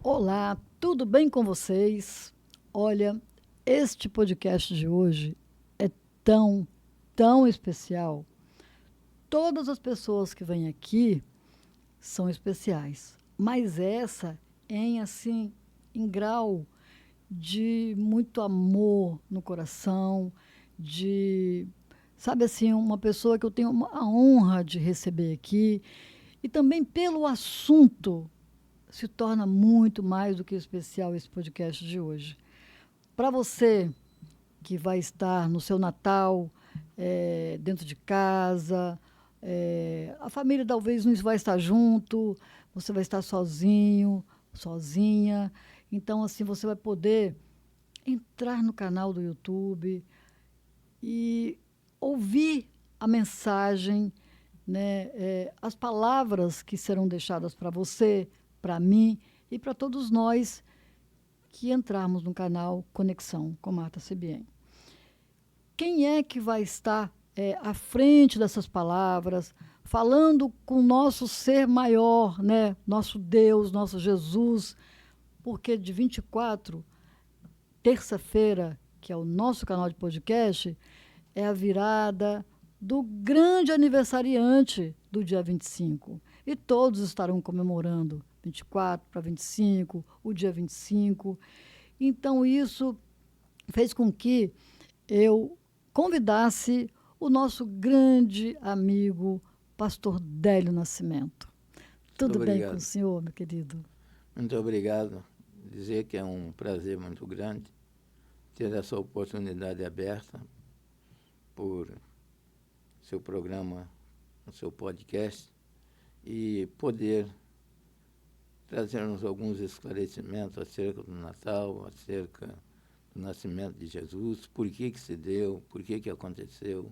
Olá, tudo bem com vocês? Olha, este podcast de hoje é tão, tão especial. Todas as pessoas que vêm aqui são especiais, mas essa em grau de muito amor no coração, de, sabe assim, uma pessoa que eu tenho a honra de receber aqui e também pelo assunto se torna muito mais do que especial esse podcast de hoje. Para você que vai estar no seu Natal, dentro de casa, a família talvez não vai estar junto, você vai estar sozinho, sozinha. Então, assim, você vai poder entrar no canal do YouTube e ouvir a mensagem, né, as palavras que serão deixadas para você, para mim e para todos nós que entrarmos no canal Conexão com Marta CBN. Quem é que vai estar à frente dessas palavras, falando com o nosso ser maior, né? Nosso Deus, nosso Jesus, porque de 24, terça-feira, que é o nosso canal de podcast, é a virada do grande aniversariante do dia 25. E todos estarão comemorando 24 para 25, o dia 25. Então, isso fez com que eu convidasse o nosso grande amigo, pastor Délio Nascimento. Muito Tudo bem com o obrigado. senhor, meu querido? Muito obrigado. Dizer que é um prazer muito grande ter essa oportunidade aberta por seu programa, o seu podcast, e poder trazermos alguns esclarecimentos acerca do Natal, acerca do nascimento de Jesus, por que se deu, por que aconteceu,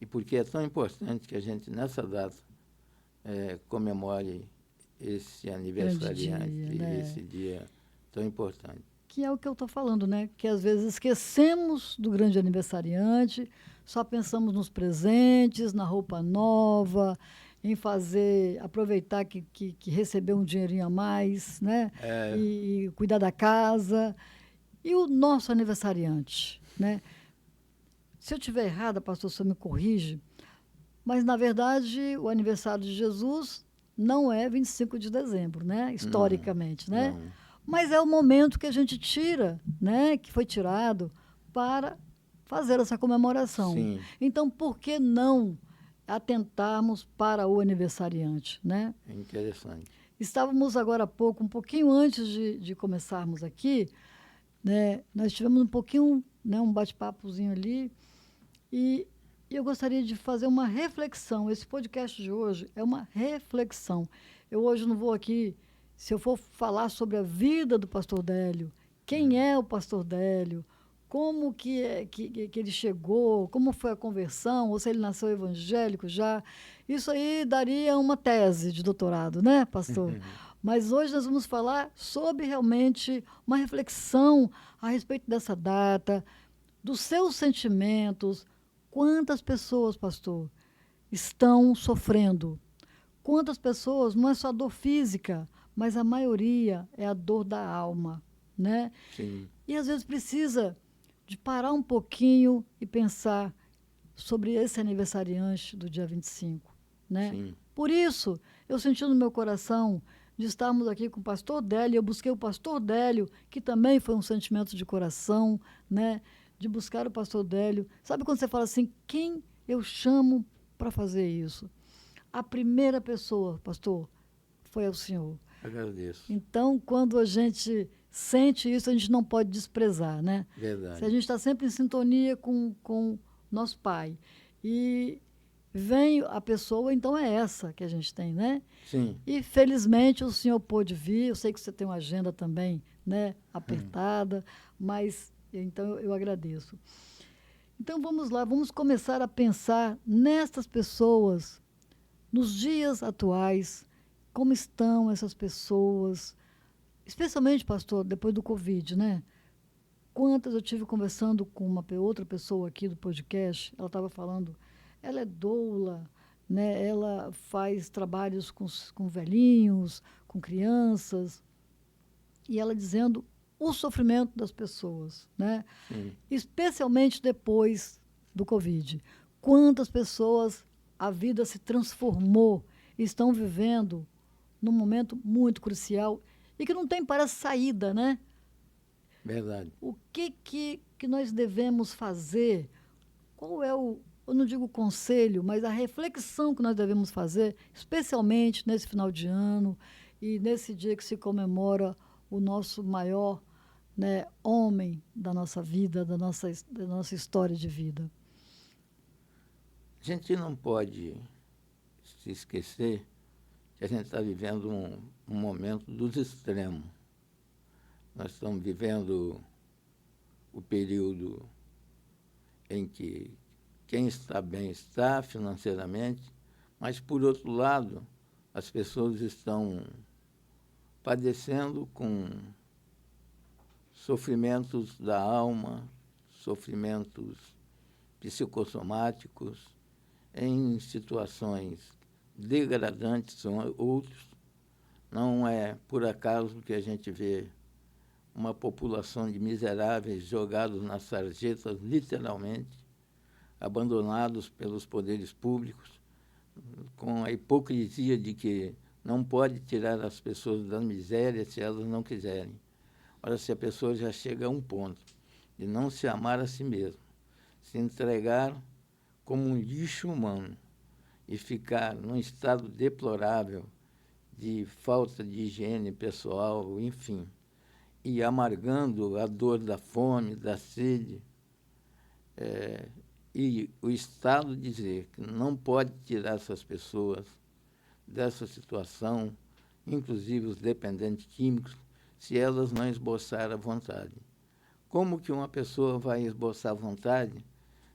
e por que é tão importante que a gente, nessa data, comemore esse Grande dia, aniversariante, né? esse dia tão importante. Que é o que eu estou falando, né? Que às vezes esquecemos do grande aniversariante, só pensamos nos presentes, na roupa nova, em fazer, aproveitar que recebeu um dinheirinho a mais, né? É, E cuidar da casa. E o nosso aniversariante, né? Se eu estiver errada, pastor, você me corrige, mas na verdade o aniversário de Jesus não é 25 de dezembro, né? não, Historicamente, né? não. Mas é o momento que a gente tira, né? Que foi tirado para fazer essa comemoração. Sim, Então, por que não atentarmos para o aniversariante, né? é interessante. Estávamos agora há pouco, um pouquinho antes de começarmos aqui, né? Nós tivemos um pouquinho, né? Um bate-papozinho ali e eu gostaria de fazer uma reflexão. Esse podcast de hoje é uma reflexão. Eu hoje não vou aqui, se eu for falar sobre a vida do pastor Délio, quem é o pastor Délio, como que ele chegou, como foi a conversão, ou se ele nasceu evangélico já. Isso aí daria uma tese de doutorado, né, pastor? Mas hoje nós vamos falar sobre realmente uma reflexão a respeito dessa data, dos seus sentimentos. Quantas pessoas, pastor, estão sofrendo? Quantas pessoas, não é só a dor física, mas a maioria é a dor da alma, né? Sim, E às vezes precisa de parar um pouquinho e pensar sobre esse aniversariante do dia 25, né? sim. Por isso, eu senti no meu coração de estarmos aqui com o pastor Délio, eu busquei o pastor Délio, que também foi um sentimento de coração, né? De buscar o pastor Délio. Sabe quando você fala assim, quem eu chamo para fazer isso? A primeira pessoa, pastor, foi o senhor. Agradeço. Então, quando a gente sente isso, a gente não pode desprezar, né? Se a Verdade. gente está sempre em sintonia com nosso Pai e vem a pessoa, então é essa que a gente tem, né? Sim. E felizmente o senhor pôde vir. Eu sei que você tem uma agenda também, né, apertada, mas então eu agradeço. Então vamos lá, vamos começar a pensar nestas pessoas, nos dias atuais, como estão essas pessoas, especialmente, pastor, depois do Covid, né? Quantas eu tive conversando com uma outra pessoa aqui do podcast, ela estava falando, ela é doula, né? Ela faz trabalhos com velhinhos, com crianças, e ela dizendo o sofrimento das pessoas, né? Sim. Especialmente depois do Covid. Quantas pessoas a vida se transformou e estão vivendo num momento muito crucial e que não tem, parece, saída, né? Verdade. O que nós devemos fazer? Qual é eu não digo conselho, mas a reflexão que nós devemos fazer, especialmente nesse final de ano e nesse dia que se comemora o nosso maior, né, homem da nossa vida, da nossa história de vida? A gente não pode se esquecer que a gente está vivendo um momento dos extremos. Nós estamos vivendo o período em que quem está bem está financeiramente, mas, por outro lado, as pessoas estão padecendo com sofrimentos da alma, sofrimentos psicossomáticos, em situações degradantes outros. Não é por acaso que a gente vê uma população de miseráveis jogados nas sarjetas, literalmente, abandonados pelos poderes públicos, com a hipocrisia de que não pode tirar as pessoas da miséria se elas não quiserem. Ora, se a pessoa já chega a um ponto de não se amar a si mesma, se entregar como um lixo humano e ficar num estado deplorável de falta de higiene pessoal, enfim, e amargando a dor da fome, da sede, e o Estado dizer que não pode tirar essas pessoas dessa situação, inclusive os dependentes químicos, se elas não esboçarem a vontade. Como que uma pessoa vai esboçar a vontade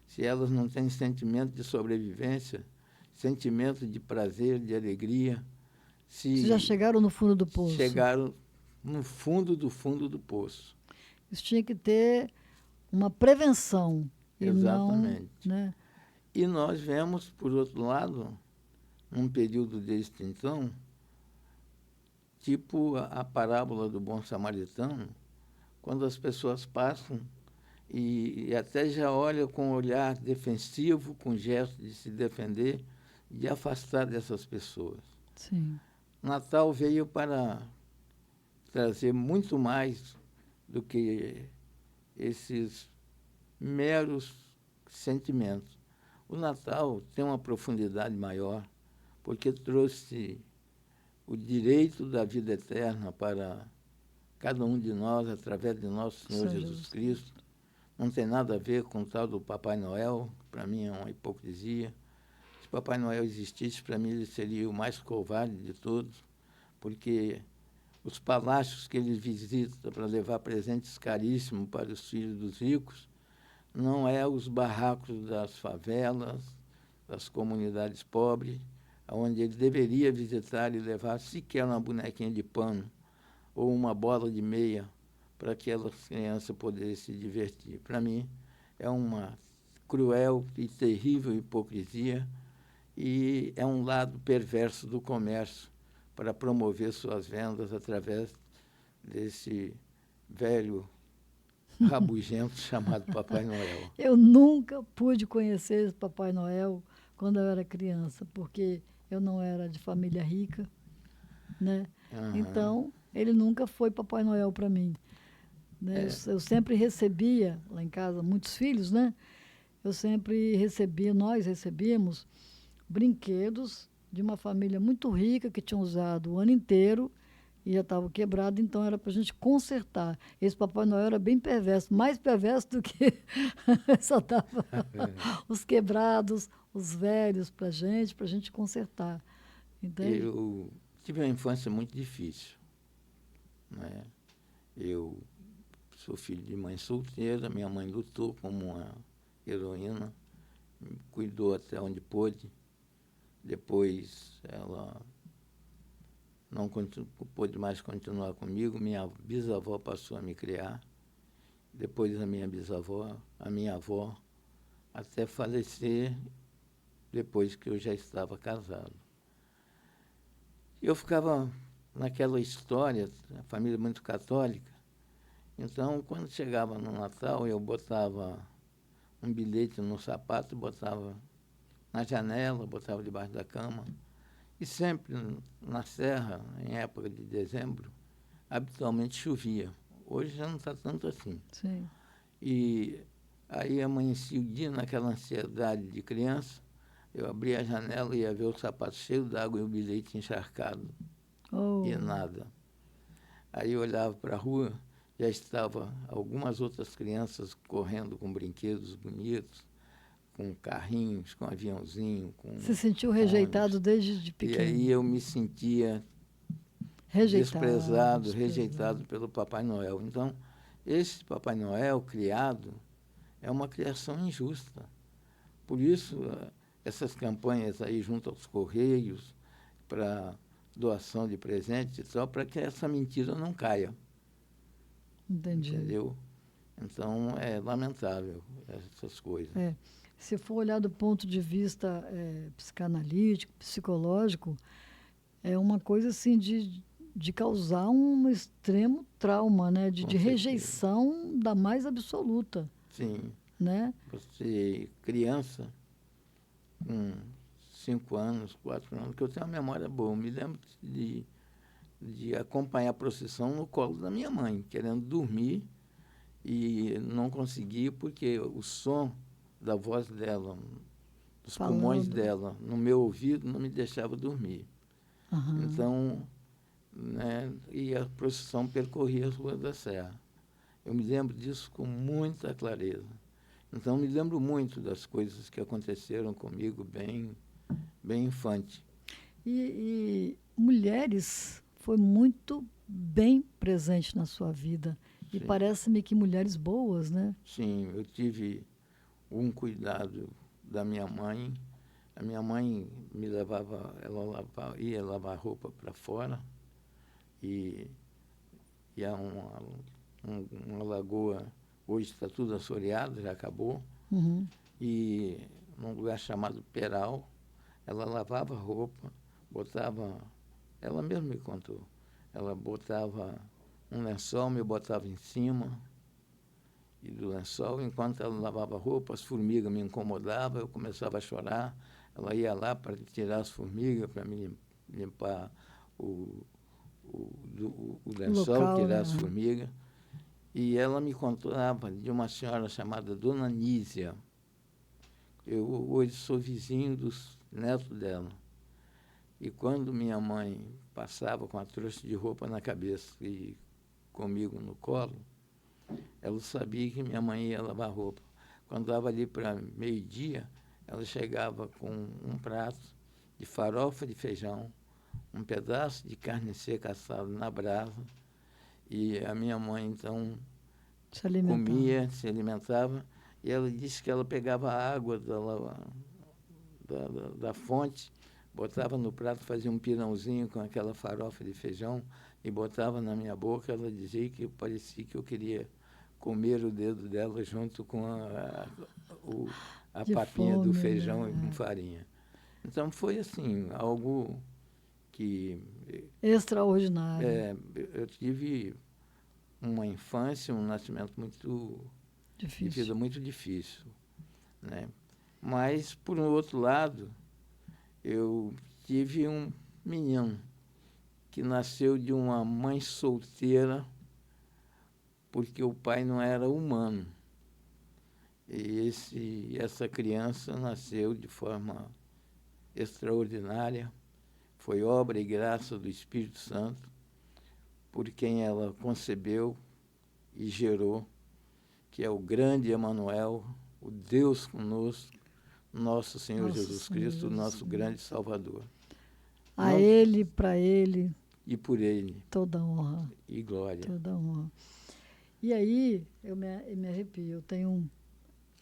se elas não têm sentimento de sobrevivência, sentimento de prazer, de alegria? Vocês já chegaram no fundo do poço? Chegaram no fundo do poço. Isso tinha que ter uma prevenção. Exatamente. E não, né? E nós vemos, por outro lado, num período de extinção, tipo a parábola do bom samaritano, quando as pessoas passam e até já olham com um olhar defensivo, com gesto de se defender, de afastar dessas pessoas. Sim. Natal veio para trazer muito mais do que esses meros sentimentos. O Natal tem uma profundidade maior, porque trouxe o direito da vida eterna para cada um de nós, através de nosso Senhor Jesus Cristo. Não tem nada a ver com o tal do Papai Noel, para mim é uma hipocrisia. Se Papai Noel existisse, para mim ele seria o mais covarde de todos, porque os palácios que ele visita para levar presentes caríssimos para os filhos dos ricos não é os barracos das favelas, das comunidades pobres, onde ele deveria visitar e levar sequer uma bonequinha de pano ou uma bola de meia para aquelas crianças poderem se divertir. Para mim, é uma cruel e terrível hipocrisia e é um lado perverso do comércio para promover suas vendas através desse velho rabugento chamado Papai Noel. Eu nunca pude conhecer esse Papai Noel quando eu era criança, porque eu não era de família rica, né? Uhum. Então, ele nunca foi Papai Noel para mim. Né? Eu sempre recebia, lá em casa, muitos filhos, né? Nós recebíamos brinquedos de uma família muito rica que tinha usado o ano inteiro e já estava quebrado, então era para a gente consertar. Esse Papai Noel era bem perverso, mais perverso do que só dava os quebrados, os velhos para a gente consertar. Entende? Eu tive uma infância muito difícil, né? Eu sou filho de mãe solteira, minha mãe lutou como uma heroína, me cuidou até onde pôde. Depois ela não pôde mais continuar comigo, minha bisavó passou a me criar, depois a minha avó, até falecer depois que eu já estava casado. Eu ficava naquela história, a família muito católica. Então, quando chegava no Natal, eu botava um bilhete no sapato, botava na janela, botava debaixo da cama. E sempre na serra, em época de dezembro, habitualmente chovia. Hoje já não está tanto assim. Sim. E aí amanhecia o dia naquela ansiedade de criança, eu abria a janela e ia ver o sapato cheio d'água e o bilhete encharcado. Oh. E nada. Aí eu olhava para a rua, já estava algumas outras crianças correndo com brinquedos bonitos, com carrinhos, com aviãozinho, com Se sentiu rejeitado ônibus. desde E pequeno? aí eu me sentia desprezado, rejeitado pelo Papai Noel. Então, esse Papai Noel criado é uma criação injusta. Por isso, essas campanhas aí junto aos Correios, para doação de presentes, só para que essa mentira não caia. Entendi. Entendeu? Então, é lamentável essas coisas. É. Se for olhar do ponto de vista psicanalítico, psicológico, é uma coisa assim de causar um extremo trauma, né? De rejeição da mais absoluta. Sim. Né? Você, criança, com 5 anos, 4 anos, que eu tenho uma memória boa, eu me lembro de acompanhar a procissão no colo da minha mãe, querendo dormir, e não conseguia porque o som da voz dela, dos pulmões dela, no meu ouvido, não me deixava dormir. Uhum. Então, né, e a procissão percorria as ruas da Serra. Eu me lembro disso com muita clareza. Então, me lembro muito das coisas que aconteceram comigo bem infante. E mulheres foi muito bem presente na sua vida. Sim. E parece-me que mulheres boas, né? Sim, eu tive um cuidado da minha mãe. A minha mãe me levava, ia lavar roupa para fora e há uma lagoa, hoje está tudo assoreado, já acabou, Uhum. e num lugar chamado Peral, ela lavava roupa, botava, ela mesma me contou, ela botava um lençol, me botava em cima e do lençol, enquanto ela lavava roupa, as formigas me incomodavam, eu começava a chorar, ela ia lá para tirar as formigas, para me limpar o lençol, local, tirar né? as formigas. E ela me contava de uma senhora chamada Dona Nísia. Eu hoje sou vizinho dos netos dela. E quando minha mãe passava com a trouxa de roupa na cabeça e comigo no colo, ela sabia que minha mãe ia lavar roupa. Quando dava ali para meio-dia, ela chegava com um prato de farofa de feijão, um pedaço de carne seca assada na brasa, e a minha mãe, então, comia, se alimentava, e ela disse que ela pegava a água da fonte, botava no prato, fazia um pirãozinho com aquela farofa de feijão e botava na minha boca. Ela dizia que parecia que eu queria comer o dedo dela junto com a papinha fome, do feijão, né? com farinha. Então foi assim, algo que... extraordinário. Eu tive uma infância, um nascimento muito difícil, de vida muito difícil, né? Mas, por um outro lado, eu tive um menino que nasceu de uma mãe solteira porque o pai não era humano. E essa criança nasceu de forma extraordinária, foi obra e graça do Espírito Santo, por quem ela concebeu e gerou, que é o grande Emanuel, o Deus conosco, nosso Senhor Jesus Cristo, nosso grande Salvador. A Ele, para Ele. E por Ele. Toda honra. E glória. Toda honra. E aí, eu me arrepio. Eu tenho,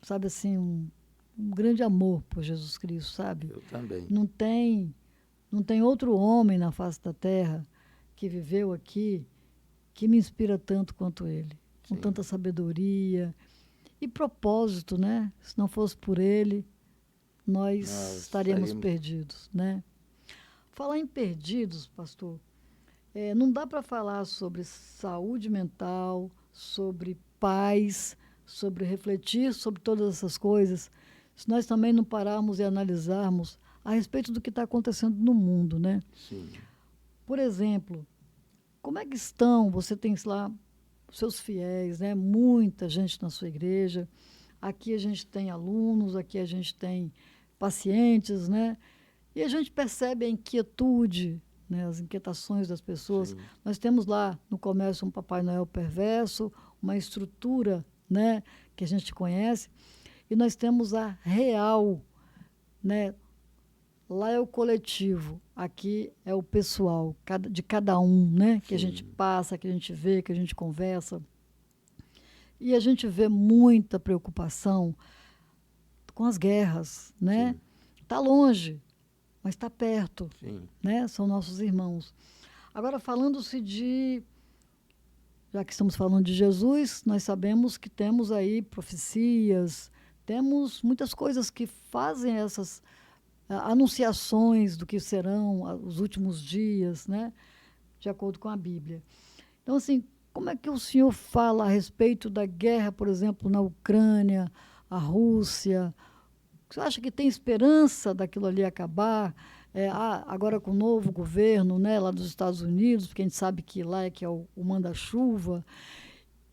sabe assim, um grande amor por Jesus Cristo, sabe? Eu também. Não tem outro homem na face da terra que viveu aqui que me inspira tanto quanto ele. Com Sim. tanta sabedoria e propósito, né? Se não fosse por ele, nós estaríamos perdidos, né? Falar em perdidos, pastor, Não dá para falar sobre saúde mental, sobre paz, sobre refletir sobre todas essas coisas, se nós também não pararmos e analisarmos a respeito do que está acontecendo no mundo, né? Sim. Por exemplo, como é que estão? Você tem lá os seus fiéis, né? Muita gente na sua igreja. Aqui a gente tem alunos, aqui a gente tem pacientes, né? E a gente percebe a inquietude, né? As inquietações das pessoas. Sim. Nós temos lá no comércio um Papai Noel perverso, uma estrutura, né? Que a gente conhece. E nós temos a real, né? Lá é o coletivo, aqui é o pessoal, de cada um, né? Que a gente Sim. passa, que a gente vê, que a gente conversa. E a gente vê muita preocupação com as guerras, né? Sim. Está longe, mas está perto, Sim. né? São nossos irmãos. Agora, falando-se de, já que estamos falando de Jesus, nós sabemos que temos aí profecias, temos muitas coisas que fazem essas anunciações do que serão os últimos dias, né? De acordo com a Bíblia. Então, assim, como é que o senhor fala a respeito da guerra, por exemplo, na Ucrânia, a Rússia? Você acha que tem esperança daquilo ali acabar? Agora com o novo governo, né, lá dos Estados Unidos, porque a gente sabe que lá é que é o manda-chuva.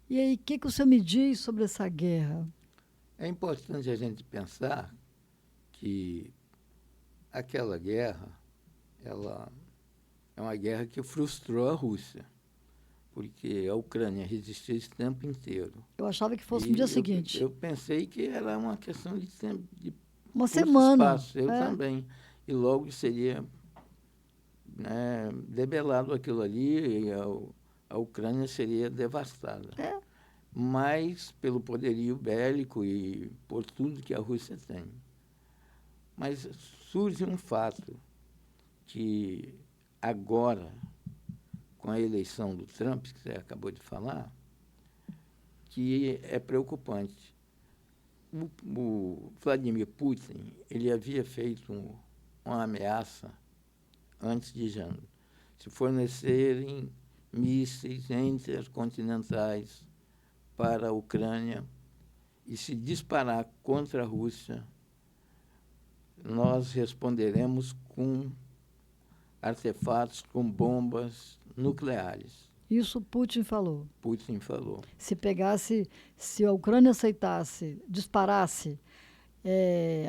E aí, o que o senhor me diz sobre essa guerra? É importante a gente pensar que aquela guerra, ela é uma guerra que frustrou a Rússia, porque a Ucrânia resistiu esse tempo inteiro. Eu achava que fosse no dia E seguinte. eu pensei que era uma questão de tempo, de Uma curto semana. espaço, eu também. E logo seria, né, debelado aquilo ali e a Ucrânia seria devastada. É. Mas pelo poderio bélico e por tudo que a Rússia tem. Mas surge um fato que agora, com a eleição do Trump, que você acabou de falar, que é preocupante. O Vladimir Putin, ele havia feito uma ameaça antes de janeiro. Se fornecerem mísseis intercontinentais para a Ucrânia e se disparar contra a Rússia, nós responderemos com artefatos, com bombas nucleares. Isso Putin falou. Putin falou. Se a Ucrânia aceitasse, disparasse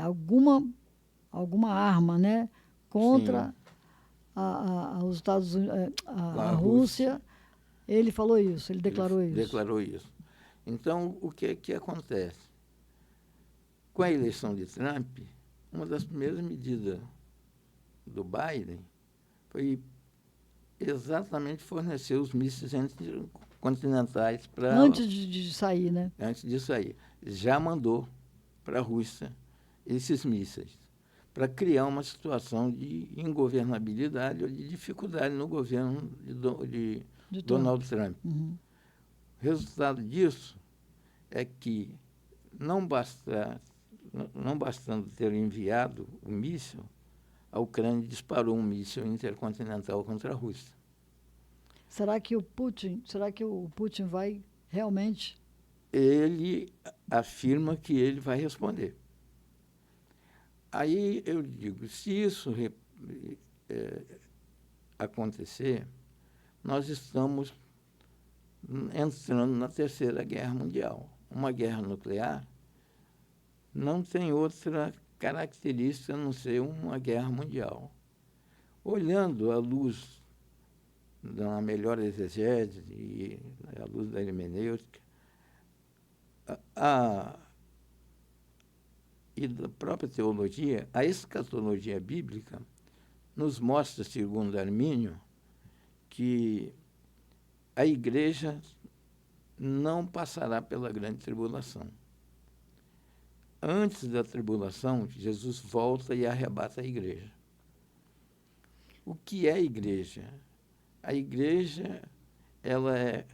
alguma arma, né, contra os Estados Unidos, a Rússia, ele falou isso, ele declarou isso. Declarou isso. Então, o que acontece? Com a eleição de Trump, uma das primeiras medidas do Biden foi exatamente fornecer os mísseis intercontinentais para... Antes de sair, né? Antes de sair. Já mandou para a Rússia esses mísseis, para criar uma situação de ingovernabilidade ou de dificuldade no governo de Donald Trump. Uhum. O resultado disso é que, não bastando ter enviado o míssil, a Ucrânia disparou um míssil intercontinental contra a Rússia. Será que o Putin vai realmente? Ele afirma que ele vai responder. Aí eu digo, se isso acontecer, nós estamos entrando na Terceira Guerra Mundial. Uma guerra nuclear não tem outra característica a não ser uma guerra mundial. Olhando à luz da melhor exegese e à luz da hermenêutica, e da própria teologia, a escatologia bíblica nos mostra, segundo Armínio, que a igreja não passará pela grande tribulação. Antes da tribulação, Jesus volta e arrebata a igreja. O que é a igreja? A igreja, ela é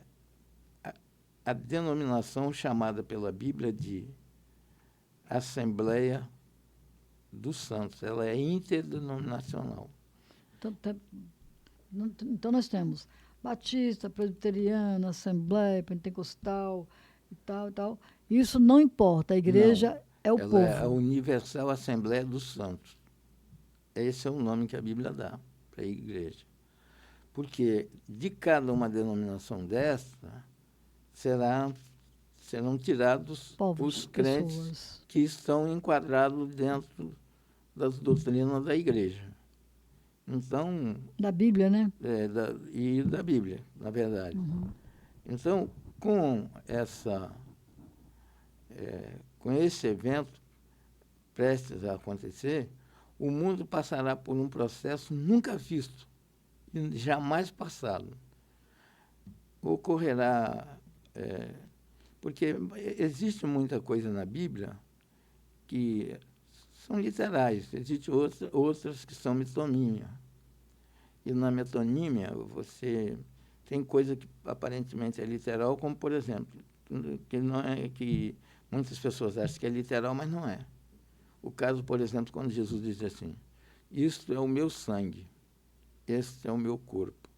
a denominação chamada pela Bíblia de Assembleia dos Santos. Ela é interdenominacional. Então, nós temos batista, presbiteriana, assembleia, pentecostal e tal, e tal. Isso não importa, a igreja Não, é o ela é a povo. Universal Assembleia dos Santos. Esse é o nome que a Bíblia dá para a igreja. Porque de cada uma denominação desta, serão tirados Povos, os crentes pessoas. que estão enquadrados dentro das doutrinas da igreja. Então, Da Bíblia, né? e da Bíblia, na verdade. Então, com com esse evento prestes a acontecer, o mundo passará por um processo nunca visto e jamais passado. Ocorrerá, porque existe muita coisa na Bíblia que são literais, existem outras que são metonímia. E na metonímia você tem coisa que aparentemente é literal, como por exemplo, que muitas pessoas acham que é literal, mas não é. O caso, por exemplo, quando Jesus diz assim: isto é o meu sangue, este é o meu corpo.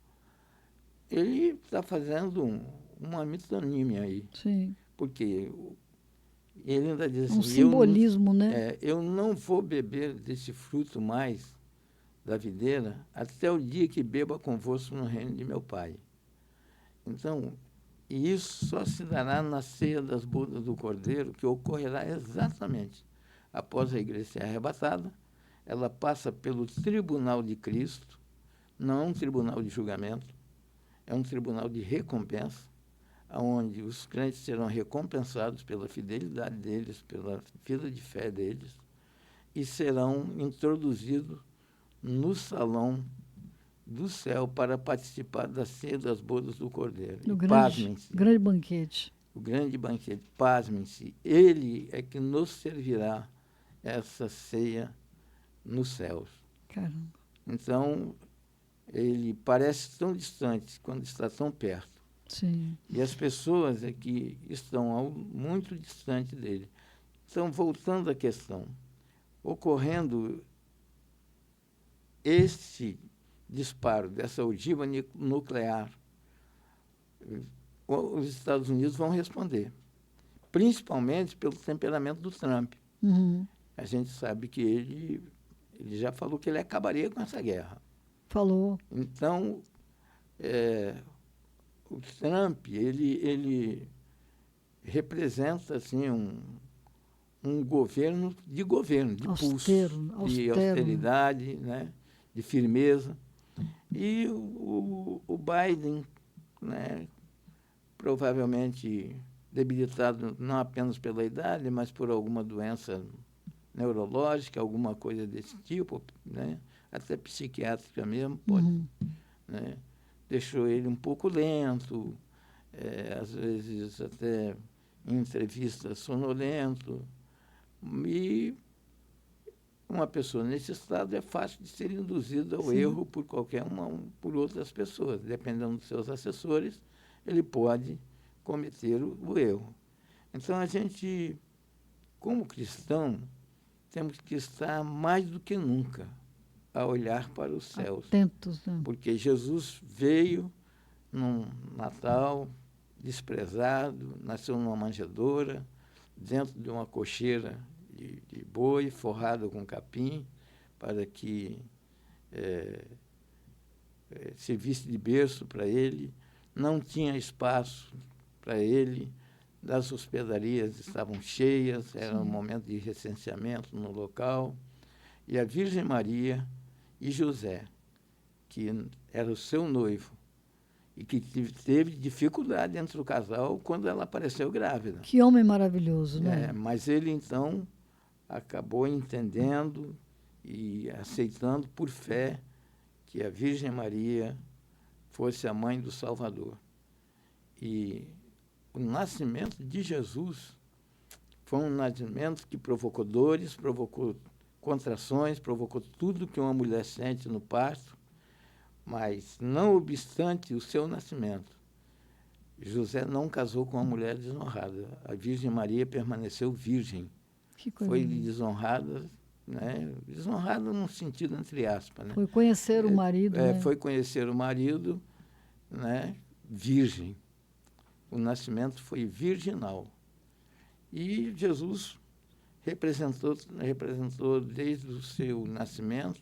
Ele está fazendo uma metonímia aí. Sim. Porque ele ainda diz assim: Um simbolismo, né? Eu não vou beber desse fruto mais da videira até o dia que beba convosco no reino de meu Pai. Então, e isso só se dará na ceia das bodas do Cordeiro, que ocorrerá exatamente após a igreja ser arrebatada. Ela passa pelo tribunal de Cristo, não é um tribunal de julgamento, é um tribunal de recompensa, onde os crentes serão recompensados pela fidelidade deles, pela vida de fé deles, e serão introduzidos no salão do céu para participar da ceia das bodas do Cordeiro. No E pasmem-se, grande banquete. o grande banquete, pasmem-se, ele é que nos servirá essa ceia nos céus. Caramba. Então, ele parece tão distante quando está tão perto. Sim. E as pessoas é que estão muito distante dele. Então, voltando à questão, ocorrendo este disparo dessa ogiva nuclear, os Estados Unidos vão responder, principalmente pelo temperamento do Trump. Uhum. A gente sabe que ele já falou que ele acabaria com essa guerra. Falou. Então, o Trump, ele representa assim, um governo, de Austero, pulso, de austeridade, né, de firmeza. E o Biden, né, provavelmente debilitado não apenas pela idade, mas por alguma doença neurológica, alguma coisa desse tipo, né, até psiquiátrica mesmo, pode, né, deixou ele um pouco lento, às vezes até em entrevistas sonolento. E uma pessoa nesse estado é fácil de ser induzida ao erro por por outras pessoas. Dependendo dos seus assessores, ele pode cometer o erro. Então, a gente, como cristão, temos que estar mais do que nunca a olhar para os céus. Atentos, né? Porque Jesus veio num Natal desprezado, nasceu numa manjedoura, dentro de uma cocheira de boi, forrado com capim, para que servisse de berço para ele. Não tinha espaço para ele, as hospedarias estavam cheias, era um momento de recenseamento no local. E a Virgem Maria e José, que era o seu noivo, e que teve dificuldade entre o casal quando ela apareceu grávida. Que homem maravilhoso, né? Mas ele, então, acabou entendendo e aceitando por fé que a Virgem Maria fosse a mãe do Salvador. E o nascimento de Jesus foi um nascimento que provocou dores, provocou contrações, provocou tudo que uma mulher sente no parto, mas, não obstante o seu nascimento, José não casou com uma mulher desonrada. A Virgem Maria permaneceu virgem. Que coisa Foi linda. desonrada né? Desonrado no sentido entre aspas, né? Foi conhecer o marido, né? Foi conhecer o marido, né? Virgem. O nascimento foi virginal. E Jesus representou desde o seu nascimento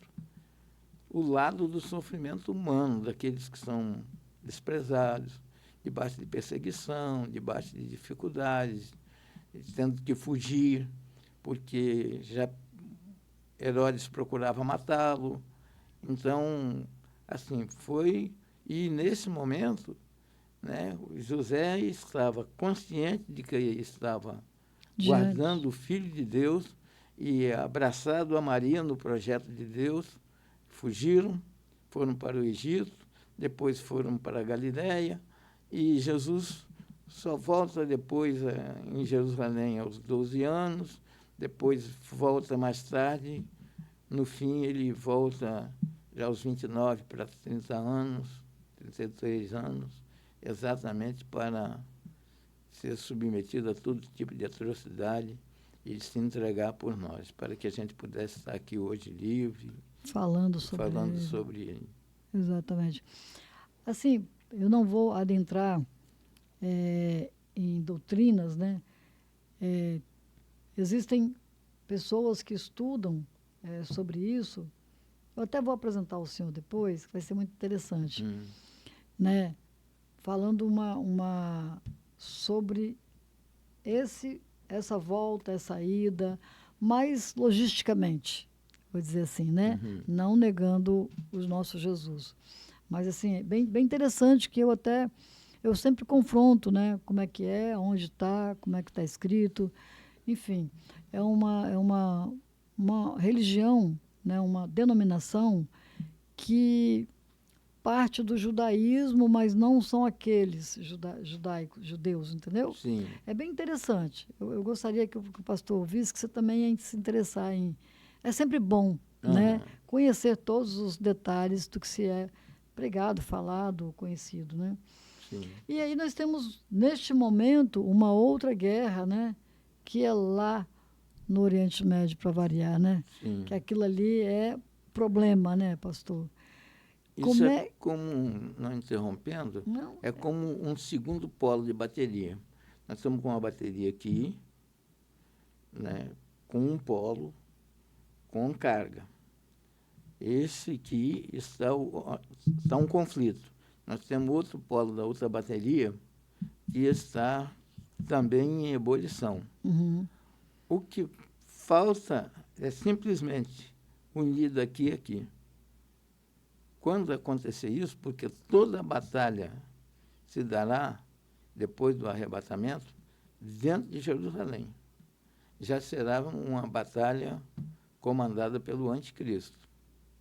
o lado do sofrimento humano, daqueles que são desprezados, debaixo de perseguição, debaixo de dificuldades, tendo que fugir, porque já Herodes procurava matá-lo. Então, assim, foi... E, nesse momento, né, José estava consciente de que estava guardando o Filho de Deus e abraçado a Maria no projeto de Deus. Fugiram, foram para o Egito, depois foram para a Galiléia, e Jesus só volta depois em Jerusalém aos 12 anos, depois volta mais tarde, no fim ele volta já aos 29 para 30 anos, 33 anos, exatamente para ser submetido a todo tipo de atrocidade e se entregar por nós, para que a gente pudesse estar aqui hoje livre, falando sobre ele. Exatamente. Assim, eu não vou adentrar em doutrinas, né? Existem pessoas que estudam sobre isso. Eu até vou apresentar ao senhor depois, que vai ser muito interessante, né? Falando sobre essa volta, essa ida, mais logisticamente, vou dizer assim, né? Não negando o nosso Jesus. Mas, assim, é bem interessante que eu sempre confronto, né? Como é que é, onde está, como é que está escrito. Enfim, é uma religião, né? Uma denominação que parte do judaísmo, mas não são aqueles judeus, entendeu? Sim. É bem interessante. Eu gostaria que o pastor ouvisse, que você também ia se interessar em... É sempre bom, né? Conhecer todos os detalhes do que se é pregado, falado, conhecido, né? Sim. E aí nós temos, neste momento, uma outra guerra, né? Que é lá no Oriente Médio, para variar, né? Sim. Que aquilo ali é problema, né, pastor? Isso como, não interrompendo, Não. É como um segundo polo de bateria. Nós estamos com uma bateria aqui, né, com um polo, com carga. Esse aqui está um conflito. Nós temos outro polo da outra bateria que está também em ebulição. O que falta é simplesmente unir daqui e aqui. Quando acontecer isso, porque toda a batalha se dará depois do arrebatamento dentro de Jerusalém. Já será uma batalha comandada pelo anticristo,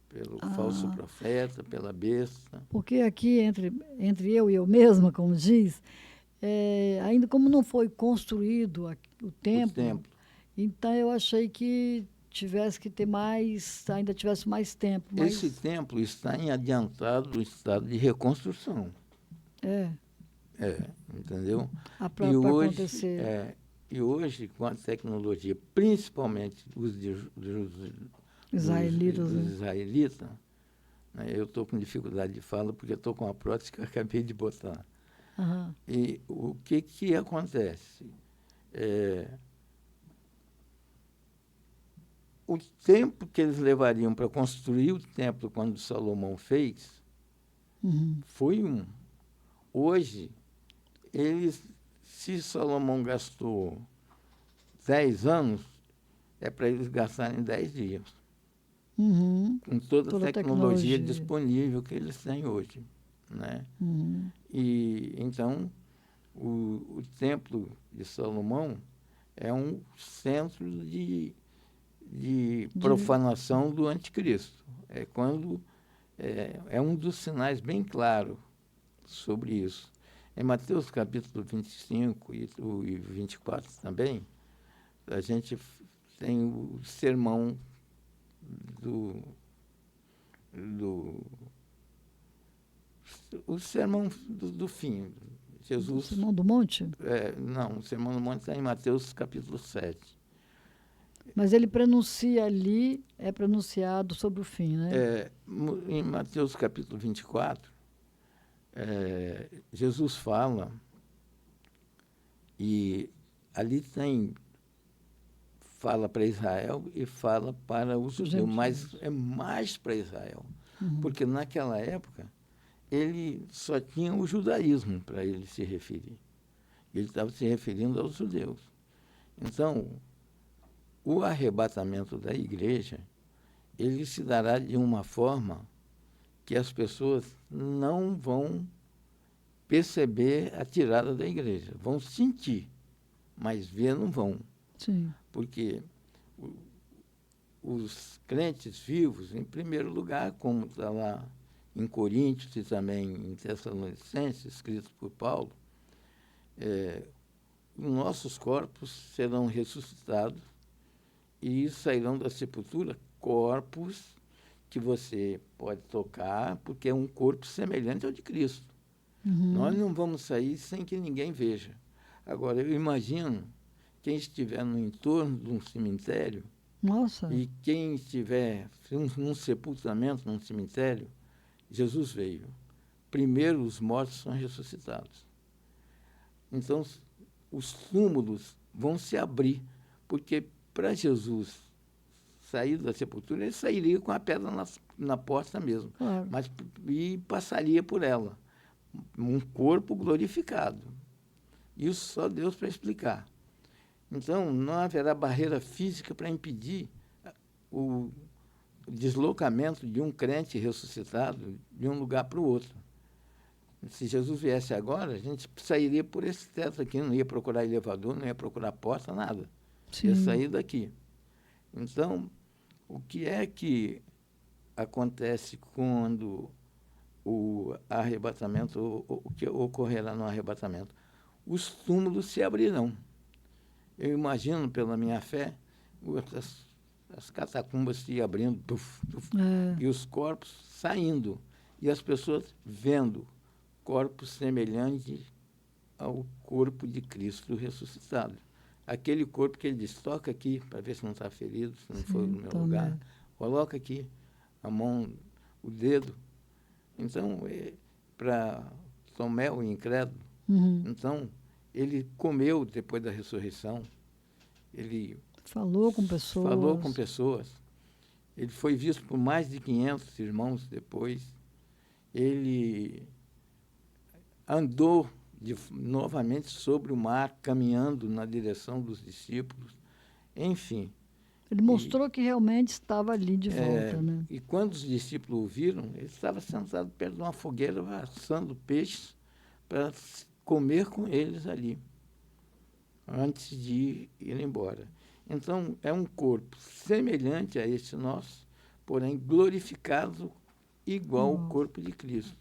pelo falso profeta, pela besta. Porque aqui, entre eu e eu mesma, como diz, ainda como não foi construído o templo, então eu achei que tivesse que ter ainda tivesse mais tempo. Esse templo está em adiantado estado de reconstrução. Entendeu? Para acontecer. E hoje, com a tecnologia, principalmente dos israelitas, né, eu estou com dificuldade de fala porque estou com a prótese que eu acabei de botar. E o que acontece? O tempo que eles levariam para construir o templo quando Salomão fez foi um. Hoje, se Salomão gastou 10 anos, é para eles gastarem 10 dias. Com toda a tecnologia disponível que eles têm hoje. Né? E, então, o templo de Salomão é um centro de profanação do anticristo. É um dos sinais bem claros sobre isso. Em Mateus capítulo 25 e 24 também, a gente tem o sermão o sermão do fim. Jesus, o Sermão do Monte? Não, o Sermão do Monte está em Mateus capítulo 7. Mas ele pronuncia ali, é pronunciado sobre o fim, né? Em Mateus capítulo 24, Jesus fala, e ali fala para Israel e fala para os judeus, mas é mais para Israel. Porque naquela época ele só tinha o judaísmo para ele se referir. Ele estava se referindo aos judeus. Então, o arrebatamento da igreja, ele se dará de uma forma que as pessoas não vão perceber a tirada da igreja. Vão sentir, mas ver não vão. Sim. Porque os crentes vivos, em primeiro lugar, como está lá em Coríntios e também em Tessalonicenses, escrito por Paulo, nossos corpos serão ressuscitados e sairão da sepultura corpos que você pode tocar, porque é um corpo semelhante ao de Cristo. Nós não vamos sair sem que ninguém veja. Agora, eu imagino quem estiver no entorno de um cemitério. Nossa. E quem estiver num sepultamento, num cemitério, Jesus veio. Primeiro os mortos são ressuscitados. Então, os túmulos vão se abrir, porque para Jesus sair da sepultura, ele sairia com a pedra na porta mesmo, Claro. e passaria por ela. Um corpo glorificado. Isso só Deus para explicar. Então, não haverá barreira física para impedir o deslocamento de um crente ressuscitado de um lugar para o outro. Se Jesus viesse agora, a gente sairia por esse teto aqui, não ia procurar elevador, não ia procurar porta, nada. Sim. Ia sair daqui. Então, o que é que acontece quando o arrebatamento, o que ocorrerá no arrebatamento? Os túmulos se abrirão. Eu imagino, pela minha fé, as catacumbas se abrindo, e os corpos saindo, e as pessoas vendo corpos semelhantes ao corpo de Cristo ressuscitado. Aquele corpo que ele diz, toca aqui, para ver se não está ferido, se não for no meu lugar, coloca aqui a mão, o dedo. Então, para Tomé, o incrédulo, então, ele comeu depois da ressurreição, ele falou com pessoas. Ele foi visto por mais de 500 irmãos depois. Ele andou novamente sobre o mar, caminhando na direção dos discípulos. Enfim. Ele mostrou que realmente estava ali de volta, né? E quando os discípulos o viram, ele estava sentado perto de uma fogueira, assando peixes para comer com eles ali, antes de ir embora. Então, é um corpo semelhante a esse nosso, porém glorificado igual ao corpo de Cristo.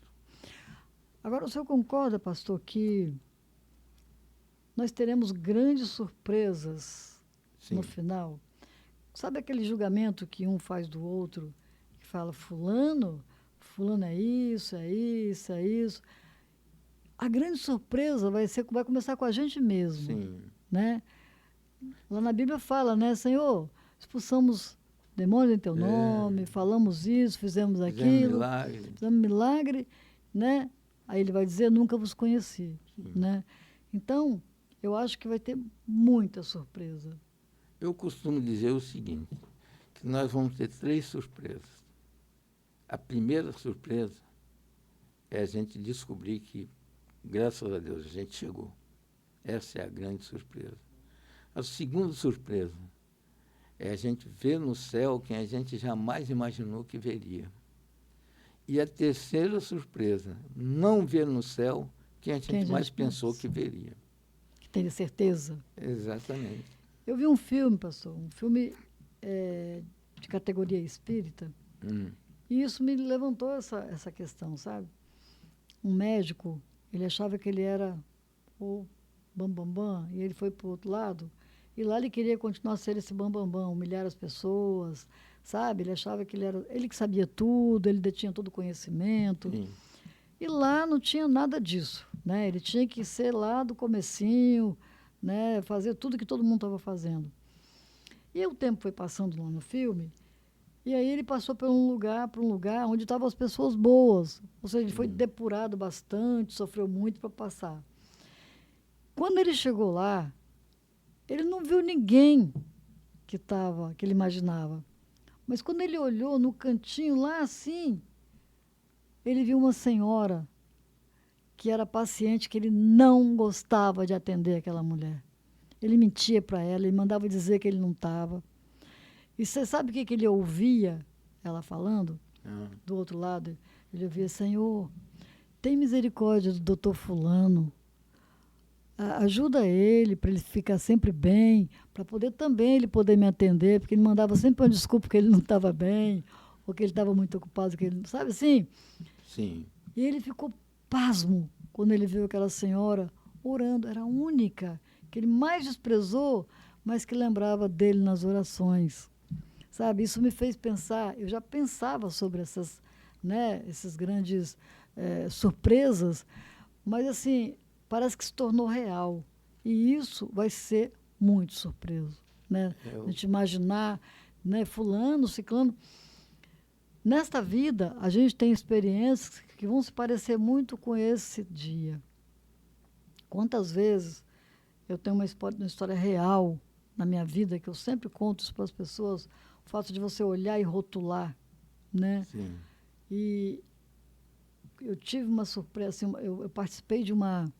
Agora, o senhor concorda, pastor, que nós teremos grandes surpresas no final? Sabe aquele julgamento que um faz do outro, que fala, fulano é isso, é isso, é isso. A grande surpresa vai começar com a gente mesmo. Sim. Né? Lá na Bíblia fala, né, Senhor, expulsamos demônios em teu nome, falamos isso, fizemos aquilo, fizemos milagre, né? Aí ele vai dizer, nunca vos conheci, né? Então, eu acho que vai ter muita surpresa. Eu costumo dizer o seguinte, que nós vamos ter 3 surpresas. A primeira surpresa é a gente descobrir que, graças a Deus, a gente chegou. Essa é a grande surpresa. A segunda surpresa é a gente ver no céu quem a gente jamais imaginou que veria. E a terceira surpresa, não ver no céu quem a gente mais pensou que veria. Que teria certeza. Exatamente. Eu vi um filme, pastor, um filme de categoria espírita, e isso me levantou essa questão, sabe? Um médico, ele achava que ele era o bambambam, e ele foi para o outro lado, e lá ele queria continuar a ser esse bambambam, humilhar as pessoas, sabe? Ele achava que ele que sabia tudo, ele detinha todo o conhecimento. Sim. E lá não tinha nada disso, né? Ele tinha que ser lá do comecinho, né? Fazer tudo que todo mundo estava fazendo. E aí o tempo foi passando lá no filme, e aí ele passou por um lugar, onde estavam as pessoas boas. Ou seja, ele foi depurado bastante, sofreu muito para passar. Quando ele chegou lá, ele não viu ninguém que ele imaginava. Mas quando ele olhou no cantinho lá assim, ele viu uma senhora que era paciente, que ele não gostava de atender aquela mulher. Ele mentia para ela, ele mandava dizer que ele não estava. E você sabe o que ele ouvia ela falando? Do outro lado, ele ouvia: Senhor, tem misericórdia do doutor fulano. Ajuda ele para ele ficar sempre bem, para poder também ele poder me atender, porque ele mandava sempre uma desculpa que ele não estava bem, ou que ele estava muito ocupado, que ele não sabe assim. Sim. E ele ficou pasmo quando ele viu aquela senhora orando. Era a única que ele mais desprezou, mas que lembrava dele nas orações. Sabe, isso me fez pensar. Eu já pensava sobre essas, né, essas grandes surpresas, mas assim, parece que se tornou real. E isso vai ser muito surpreso, né? A gente imaginar, né, fulano, ciclano. Nesta vida, a gente tem experiências que vão se parecer muito com esse dia. Quantas vezes eu tenho uma história real na minha vida, que eu sempre conto isso para as pessoas, o fato de você olhar e rotular, né? Sim. E eu tive uma surpresa, assim, eu participei de uma...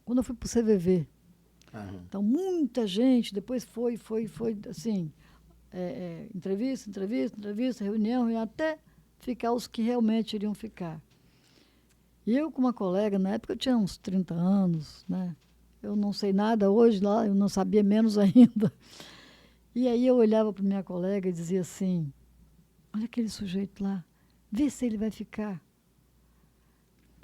Quando eu fui para o CVV. Então, muita gente, depois foi assim, entrevista, reunião, até ficar os que realmente iriam ficar. E eu com uma colega, na época eu tinha uns 30 anos, né? Eu não sei nada hoje, lá eu não sabia menos ainda. E aí eu olhava para minha colega e dizia assim: olha aquele sujeito lá, vê se ele vai ficar.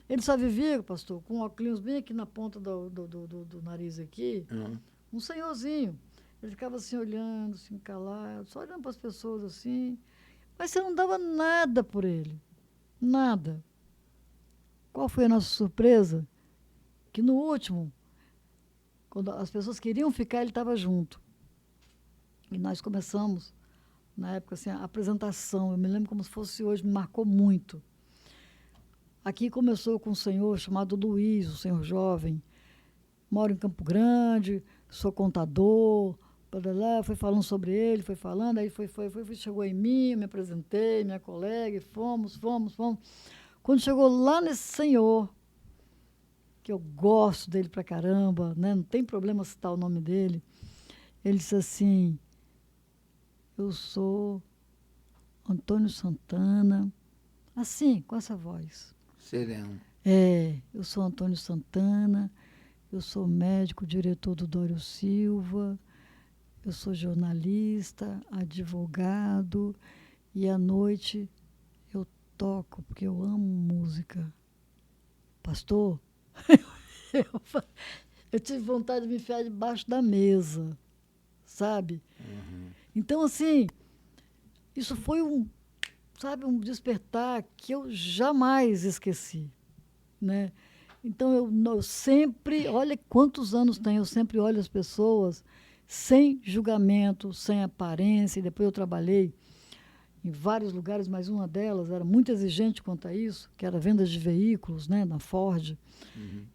Ele só vivia, pastor, com um óculos bem aqui na ponta do nariz aqui, um senhorzinho. Ele ficava assim olhando, assim, calado, só olhando para as pessoas assim. Mas você não dava nada por ele. Nada. Qual foi a nossa surpresa? Que no último, quando as pessoas queriam ficar, ele estava junto. E nós começamos, na época, assim, a apresentação. Eu me lembro como se fosse hoje, me marcou muito. Aqui começou com um senhor chamado Luiz, um senhor jovem. Moro em Campo Grande, sou contador. Foi falando sobre ele, foi falando, aí chegou em mim, eu me apresentei, minha colega, e fomos. Quando chegou lá nesse senhor, que eu gosto dele pra caramba, né? Não tem problema citar o nome dele, ele disse assim: eu sou Antônio Santana, assim, com essa voz. Sereno. Eu sou Antônio Santana, eu sou médico, diretor do Dório Silva, eu sou jornalista, advogado, e à noite eu toco, porque eu amo música. Pastor, eu tive vontade de me enfiar debaixo da mesa, sabe? Então, assim, isso foi um despertar que eu jamais esqueci, né? Então, eu sempre, olha quantos anos tem, eu sempre olho as pessoas sem julgamento, sem aparência. E depois eu trabalhei em vários lugares, mas uma delas era muito exigente quanto a isso, que era vendas de veículos, né, na Ford.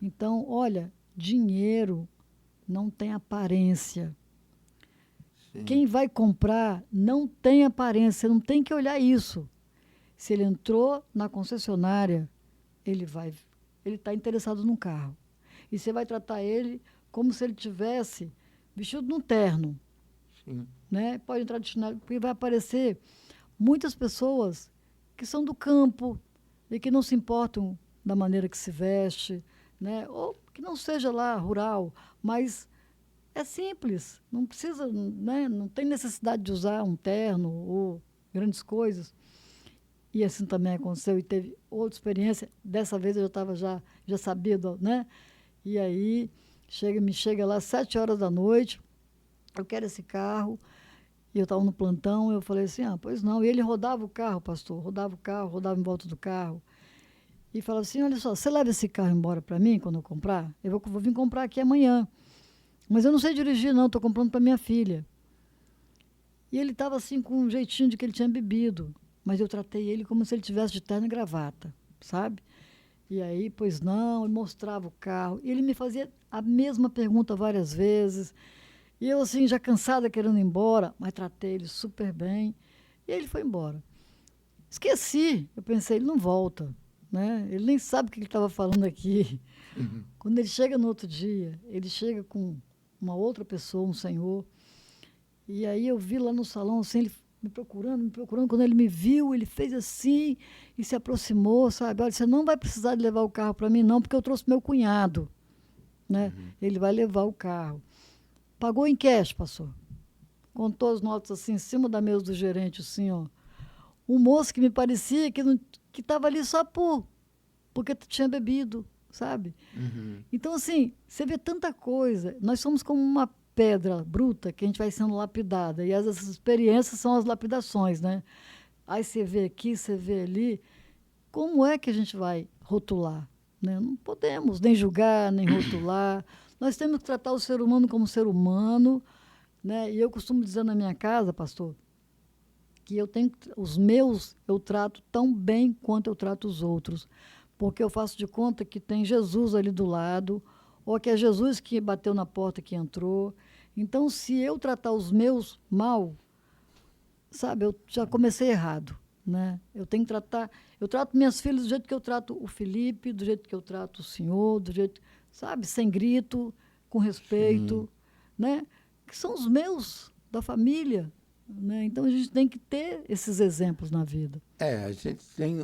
Então, olha, dinheiro não tem aparência. Sim. Quem vai comprar não tem aparência, você não tem que olhar isso. Se ele entrou na concessionária, ele está interessado num carro. E você vai tratar ele como se ele tivesse vestido num terno. Sim. Né? Pode entrar de chinelo, porque vai aparecer muitas pessoas que são do campo e que não se importam da maneira que se veste, né? Ou que não seja lá rural, mas é simples, não precisa, né? Não tem necessidade de usar um terno ou grandes coisas. E assim também aconteceu, e teve outra experiência. Dessa vez eu já sabia, né? E aí me chega lá às 7 horas da noite, eu quero esse carro. E eu estava no plantão, eu falei assim, pois não. E ele rodava o carro, pastor, rodava em volta do carro. E falava assim, olha só, você leva esse carro embora para mim quando eu comprar? Eu vou vir comprar aqui amanhã. Mas eu não sei dirigir, não, estou comprando para minha filha. E ele estava assim com um jeitinho de que ele tinha bebido. Mas eu tratei ele como se ele tivesse de terno e gravata, sabe? E aí, pois não, ele mostrava o carro. E ele me fazia a mesma pergunta várias vezes. E eu, assim, já cansada, querendo ir embora, mas tratei ele super bem. E ele foi embora. Esqueci. Eu pensei, ele não volta, né? Ele nem sabe o que ele estava falando aqui. Uhum. Quando ele chega no outro dia, ele chega com uma outra pessoa, um senhor. E aí eu vi lá no salão, assim, ele me procurando, me procurando. Quando ele me viu, ele fez assim e se aproximou, sabe? Olha, você não vai precisar de levar o carro para mim, não, porque eu trouxe meu cunhado, né? Uhum. Ele vai levar o carro. Pagou em cash, passou. Contou as notas assim, em cima da mesa do gerente, assim, ó. Um moço que me parecia que estava ali só porque tinha bebido, sabe? Uhum. Então, assim, você vê tanta coisa. Nós somos como uma pedra bruta que a gente vai sendo lapidada. E essas experiências são as lapidações, né? Aí você vê aqui, você vê ali. Como é que a gente vai rotular? Né? Não podemos nem julgar, nem rotular. Nós temos que tratar o ser humano como ser humano. Né? E eu costumo dizer na minha casa, pastor, que eu tenho os meus eu trato tão bem quanto eu trato os outros, porque eu faço de conta que tem Jesus ali do lado, ou que é Jesus que bateu na porta que entrou. Então, se eu tratar os meus mal, sabe, eu já comecei errado, né? Eu tenho que tratar, eu trato minhas filhas do jeito que eu trato o Felipe, do jeito que eu trato o senhor, do jeito, sabe, sem grito, com Sim. respeito, né? Que são os meus, da família, né? Então a gente tem que ter esses exemplos na vida. A gente tem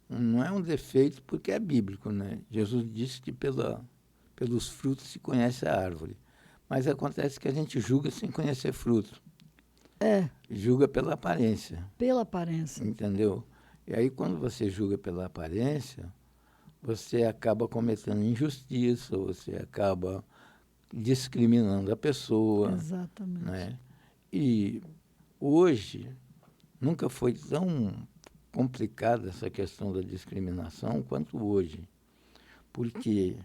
não é um defeito porque é bíblico, né? Jesus disse que pelos frutos se conhece a árvore. Mas acontece que a gente julga sem conhecer fruto. É, Julga pela aparência, pela aparência. entendeu? E aí quando você julga pela aparência, você acaba cometendo injustiça, você acaba discriminando a pessoa, Exatamente. né? E hoje nunca foi tão complicada essa questão da discriminação quanto hoje, porque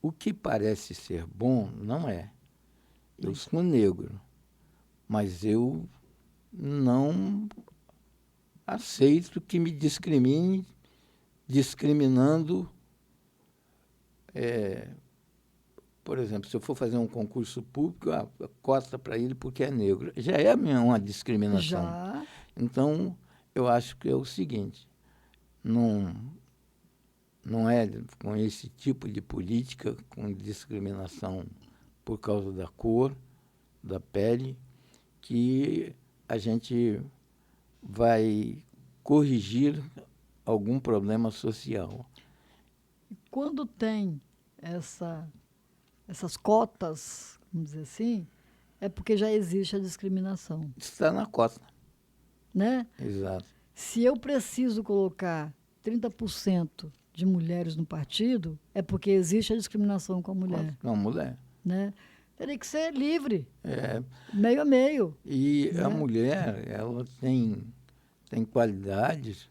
o que parece ser bom não é. Eu sou negro, mas eu não aceito que me discrimine, discriminando, por exemplo, se eu for fazer um concurso público, a cota para ele porque é negro. Já é uma discriminação. Já, Então, eu acho que é o seguinte, não, não é com esse tipo de política, com discriminação por causa da cor, da pele, que a gente vai corrigir algum problema social. quando tem essas cotas, vamos dizer assim, é porque já existe a discriminação, Está na cota, né? exato. Se eu preciso colocar 30% de mulheres no partido, é porque existe a discriminação com a mulher, Uma mulher. né? Teria que ser livre, É, meio a meio, e a né? mulher, ela tem qualidades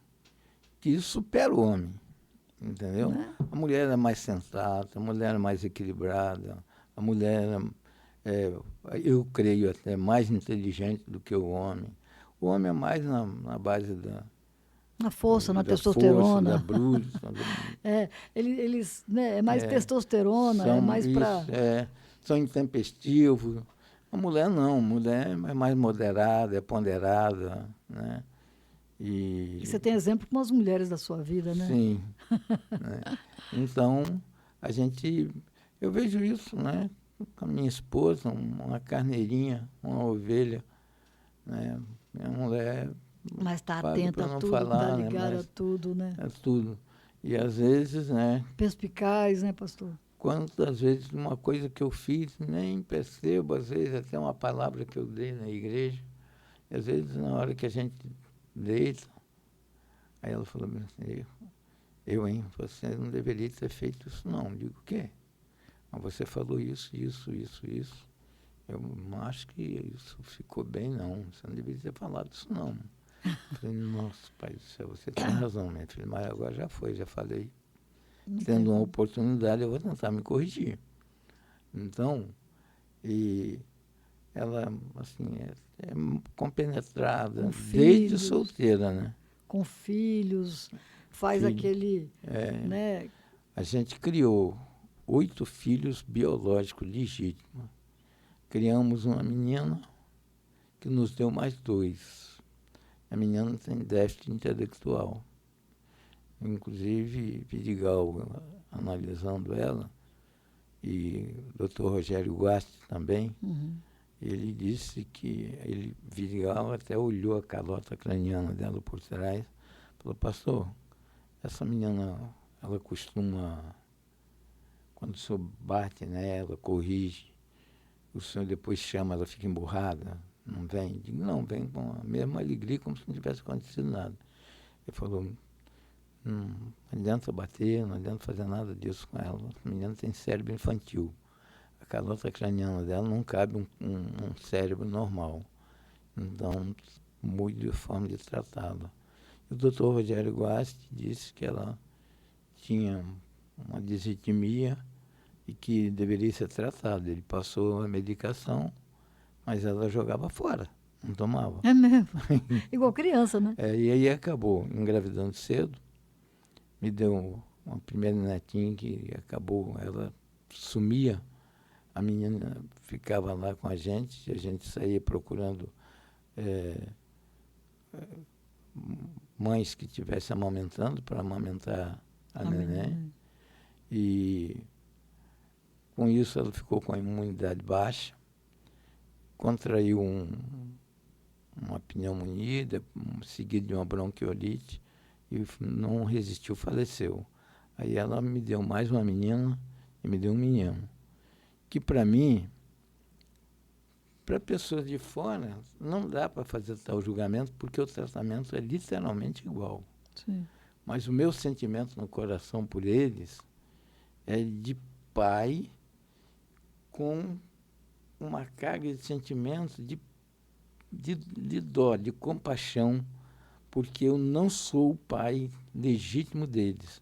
que superam o homem, entendeu? Né? A mulher é mais sensata, a mulher é mais equilibrada, a mulher é, eu creio até mais inteligente do que o homem. O homem é mais na base Na força, na da força, da testosterona. bruta. É, eles, né, é mais É, testosterona, é são, mais isso, para. são intempestivos. A mulher não, a mulher é mais moderada, é ponderada, né? E E você tem exemplo com as mulheres da sua vida, né? sim, né? Então, a gente, eu vejo isso, né? Com a minha esposa, uma carneirinha, uma ovelha, né? Minha mulher, Mas está paga atenta para a não tudo, está falar, né? ligada a Mas tudo, né? é tudo. E às vezes, né? Perspicaz, né, pastor? Quantas vezes uma coisa que eu fiz, nem percebo, às vezes até uma palavra que eu dei na igreja, e às vezes na hora que a gente deita, aí ela falou assim, hein, você não deveria ter feito isso não. Eu digo, o quê? Mas você falou isso. Eu não acho que isso ficou bem, não. Você não deveria ter falado isso, não. Eu falei, nossa, pai do céu, você tem razão, minha filha, mas agora já foi, já falei. Não tem Tendo uma como. oportunidade, eu vou tentar me corrigir. Então, e ela, assim, é compenetrada, Com desde filhos, solteira, né? com filhos, faz Filho. aquele, É, né? a gente criou 8 filhos biológicos legítimos. Criamos uma menina que nos deu mais 2. A menina tem déficit intelectual. Inclusive, Vidigal, analisando ela, e o Dr. Rogério Guasti também, ele disse que Vidigal até olhou a calota craniana dela por trás, falou, pastor, essa menina, ela costuma, quando o senhor bate nela, corrige, o senhor depois chama, ela fica emburrada, não vem? Digo, não, vem com a mesma alegria, como se não tivesse acontecido nada. Ele falou, não adianta bater, não adianta fazer nada disso com ela. A menina tem cérebro infantil. A calota craniana dela não cabe um cérebro normal. Então, mude a forma de tratá-la. O Dr. Rogério Guasti disse que ela tinha uma disritmia e que deveria ser tratada. Ele passou a medicação, mas ela jogava fora, não tomava. É mesmo. Igual criança, né? E aí acabou engravidando cedo. Me deu uma primeira netinha que acabou, ela sumia, a menina ficava lá com a gente saía procurando mães que estivessem amamentando para amamentar a neném. E com isso ela ficou com a imunidade baixa, contraiu uma pneumonia, seguido de uma bronquiolite, e não resistiu, faleceu. Aí ela me deu mais uma menina e me deu um menino. Que para mim, para pessoas de fora, não dá para fazer tal julgamento, porque o tratamento é literalmente igual. Sim. Mas o meu sentimento no coração por eles é de pai com uma carga de sentimento de dó, de compaixão, porque eu não sou o pai legítimo deles.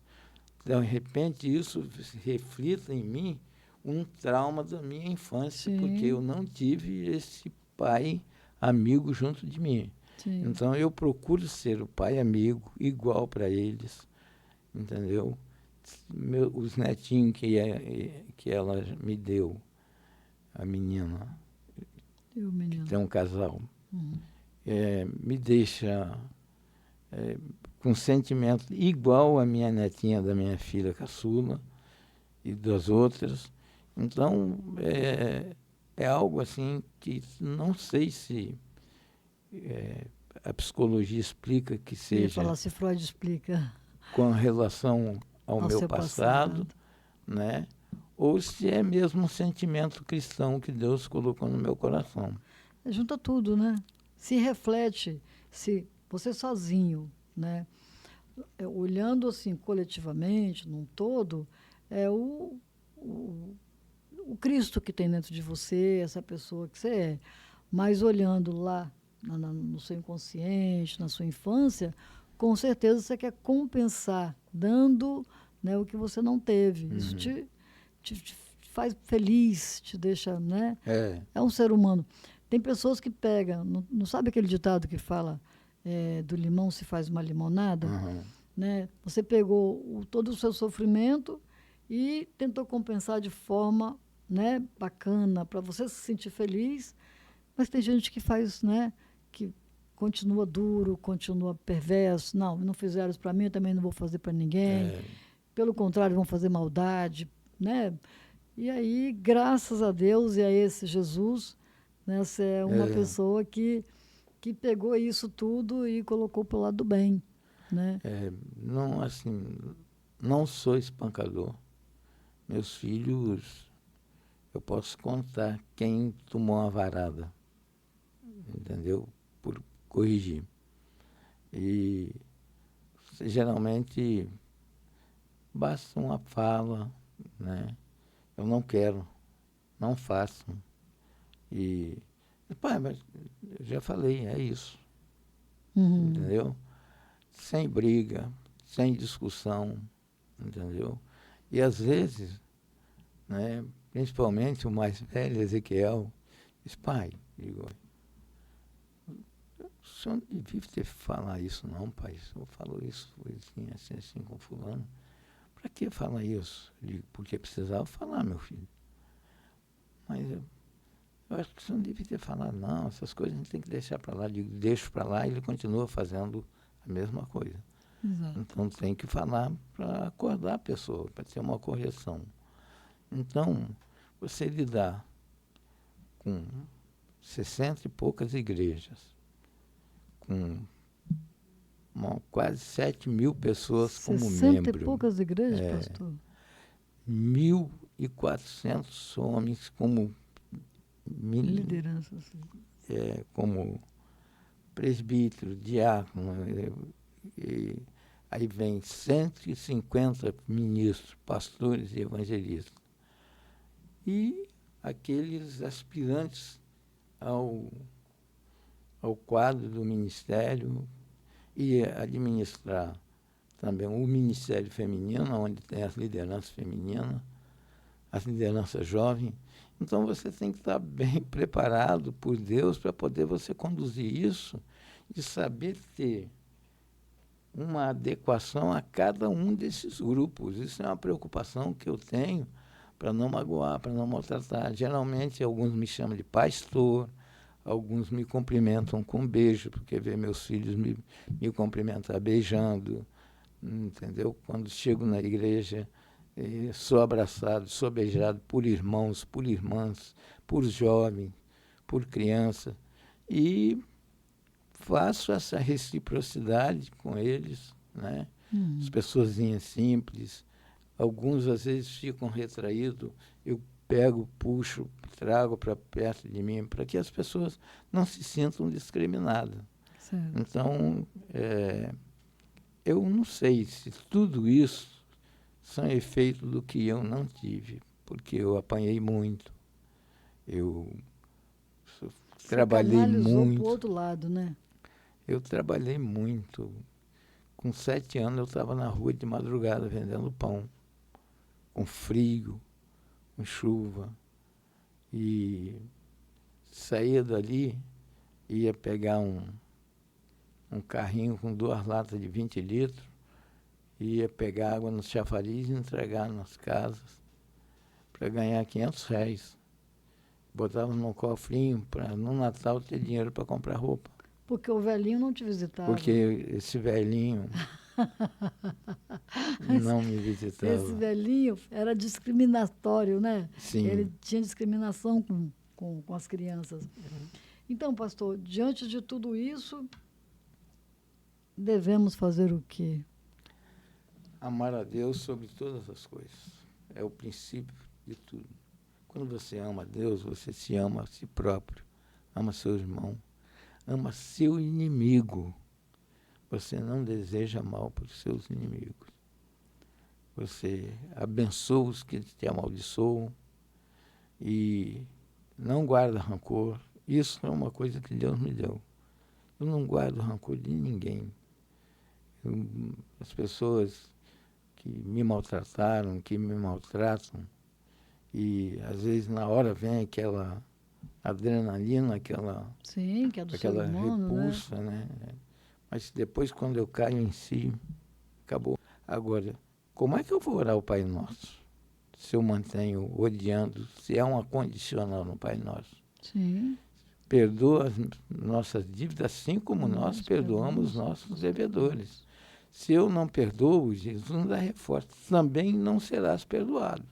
De repente, isso reflita em mim um trauma da minha infância, Sim. porque eu não tive esse pai amigo junto de mim. Sim. Então, eu procuro ser o pai amigo, igual para eles, entendeu? Os netinhos que ela me deu, a menina, E o menino? que tem um casal, me deixa com sentimento igual a minha netinha da minha filha caçula e das outras. Então, é algo assim que não sei se a psicologia explica que Eu ia seja falar se Freud explica com relação ao meu seu passado, né? Ou se é mesmo um sentimento cristão que Deus colocou no meu coração. Junta tudo, né? Se reflete, se você sozinho, né? Olhando assim coletivamente, num todo, é o Cristo que tem dentro de você, essa pessoa que você é. Mas olhando lá no seu inconsciente, na sua infância, com certeza você quer compensar, dando, né, o que você não teve. Isso te faz feliz, te deixa, né? É um ser humano. Tem pessoas que pegam, não sabe aquele ditado que fala do limão se faz uma limonada? Né? Você pegou todo o seu sofrimento e tentou compensar de forma, né, bacana, para você se sentir feliz, mas tem gente que faz, né, que continua duro, continua perverso. Não fizeram isso para mim, eu também não vou fazer para ninguém. Pelo contrário, vão fazer maldade, né? E aí, graças a Deus e a esse Jesus, né, você é uma pessoa que pegou isso tudo e colocou para o lado do bem, né? Não, assim, não sou espancador. Meus filhos, eu posso contar quem tomou uma varada, entendeu? Por corrigir. E geralmente basta uma fala, né? Eu não quero, não faço. E, pai, mas eu já falei, é isso. Entendeu? Sem briga, sem discussão, entendeu? E às vezes, né, principalmente o mais velho, Ezequiel, disse, pai, digo, o senhor não devia ter falado isso não, pai. O senhor falou isso, foi assim, com fulano. Para que falar isso? Eu digo, porque precisava falar, meu filho. Mas eu acho que o senhor não devia ter falado, não, essas coisas a gente tem que deixar para lá. Eu digo, deixo para lá e ele continua fazendo a mesma coisa. Exato. Então tem que falar para acordar a pessoa, para ter uma correção. Então, você lidar com 60 e poucas igrejas, com quase 7 mil pessoas como 60 membro. e poucas igrejas, pastor? 1.400 homens como Lideranças. como presbítero, diácono, e aí vem 150 ministros, pastores e evangelistas. E aqueles aspirantes ao quadro do ministério e administrar também o ministério feminino, onde tem as lideranças femininas, as lideranças jovens. Então você tem que estar bem preparado por Deus para poder você conduzir isso e saber ter uma adequação a cada um desses grupos. Isso é uma preocupação que eu tenho para não magoar, para não maltratar. Geralmente alguns me chamam de pastor, alguns me cumprimentam com beijo, porque vê meus filhos me cumprimentar beijando, entendeu? Quando chego na igreja, sou abraçado, sou beijado por irmãos, por irmãs, por jovens, por crianças. E faço essa reciprocidade com eles, né? As pessoazinhas simples. Alguns às vezes ficam retraídos, eu pego, puxo, trago para perto de mim, para que as pessoas não se sintam discriminadas. Certo. Então, eu não sei se tudo isso são efeitos do que eu não tive, porque eu apanhei muito, eu trabalhei muito. Pro outro lado, né? Eu trabalhei muito. Com 7 anos eu estava na rua de madrugada vendendo pão, com frio, com chuva. E saía dali, ia pegar um carrinho com 2 latas de 20 litros, ia pegar água nos chafariz e entregar nas casas para ganhar R$500. Botava num cofrinho para no Natal ter dinheiro para comprar roupa. Porque o velhinho não te visitava. Porque esse velhinho não me visitava. Esse velhinho era discriminatório, né? Sim. Ele tinha discriminação com as crianças. Então, pastor, diante de tudo isso, devemos fazer o quê? Amar a Deus sobre todas as coisas. É o princípio de tudo. Quando você ama a Deus, você se ama a si próprio, ama seu irmão, ama seu inimigo. Você não deseja mal para os seus inimigos. Você abençoa os que te amaldiçoam e não guarda rancor. Isso é uma coisa que Deus me deu. Eu não guardo rancor de ninguém. As pessoas que me maltrataram, que me maltratam, e às vezes na hora vem aquela adrenalina, Sim, que é do ser humano, repulsa, né? Mas depois, quando eu caio em si, acabou. Agora, como é que eu vou orar o Pai Nosso? Se eu mantenho odiando, se é uma condicional no Pai Nosso. Sim. Perdoa as nossas dívidas, assim como nós perdoamos nossos devedores. Se eu não perdoo, Jesus nos dá reforço. Também não serás perdoado.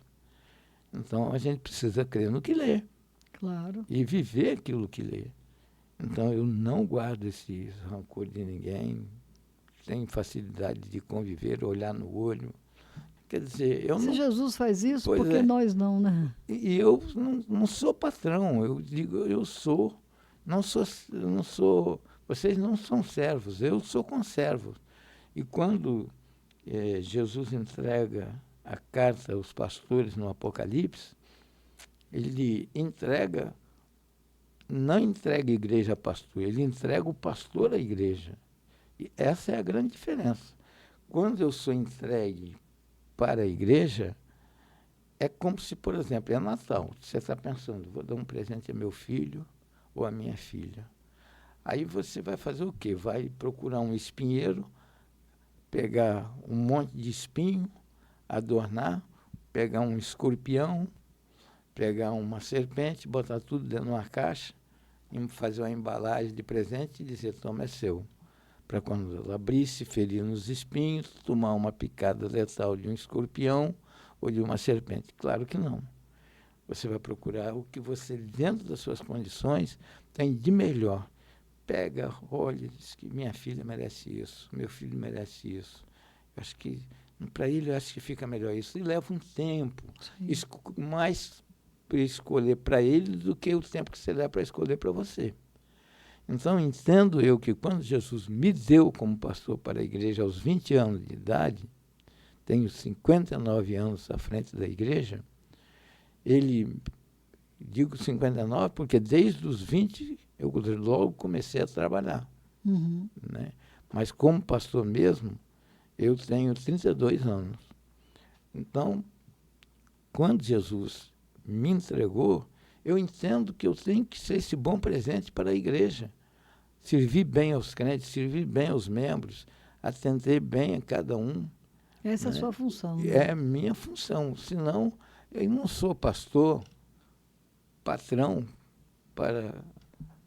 Então, a gente precisa crer no que lê. Claro. E viver aquilo que lê. Então, eu não guardo esse rancor de ninguém. Tenho facilidade de conviver, olhar no olho. Quer dizer, eu Se não... Jesus faz isso, Pois por que é. nós não, né? E eu não sou patrão. Eu digo, eu sou. Não sou... Vocês não são servos. Eu sou conservo. E quando Jesus entrega a carta aos pastores no Apocalipse, ele não entrega a igreja a pastor, ele entrega o pastor à igreja. E essa é a grande diferença. Quando eu sou entregue para a igreja, é como se, por exemplo, é Natal. Você está pensando, vou dar um presente a meu filho ou a minha filha. Aí você vai fazer o quê? Vai procurar um espinheiro, pegar um monte de espinho, adornar, pegar um escorpião, pegar uma serpente, botar tudo dentro de uma caixa, e fazer uma embalagem de presente e dizer, toma, é seu. Para quando ela abrir, se ferir nos espinhos, tomar uma picada letal de um escorpião ou de uma serpente. Claro que não. Você vai procurar o que você, dentro das suas condições, tem de melhor. Pega, olha, diz que minha filha merece isso, meu filho merece isso. Eu acho que, para ele, eu acho que fica melhor isso. E leva um tempo, mais para escolher para ele do que o tempo que você leva para escolher para você. Então, entendo eu que quando Jesus me deu como pastor para a igreja aos 20 anos de idade, tenho 59 anos à frente da igreja, ele, digo 59 porque desde os 20 eu logo comecei a trabalhar. Uhum. Né? Mas como pastor mesmo, eu tenho 32 anos. Então, quando Jesus me entregou, eu entendo que eu tenho que ser esse bom presente para a igreja. Servir bem aos crentes, servir bem aos membros, atender bem a cada um. Essa é a né? sua função. Né? É a minha função. Senão, eu não sou pastor, patrão, para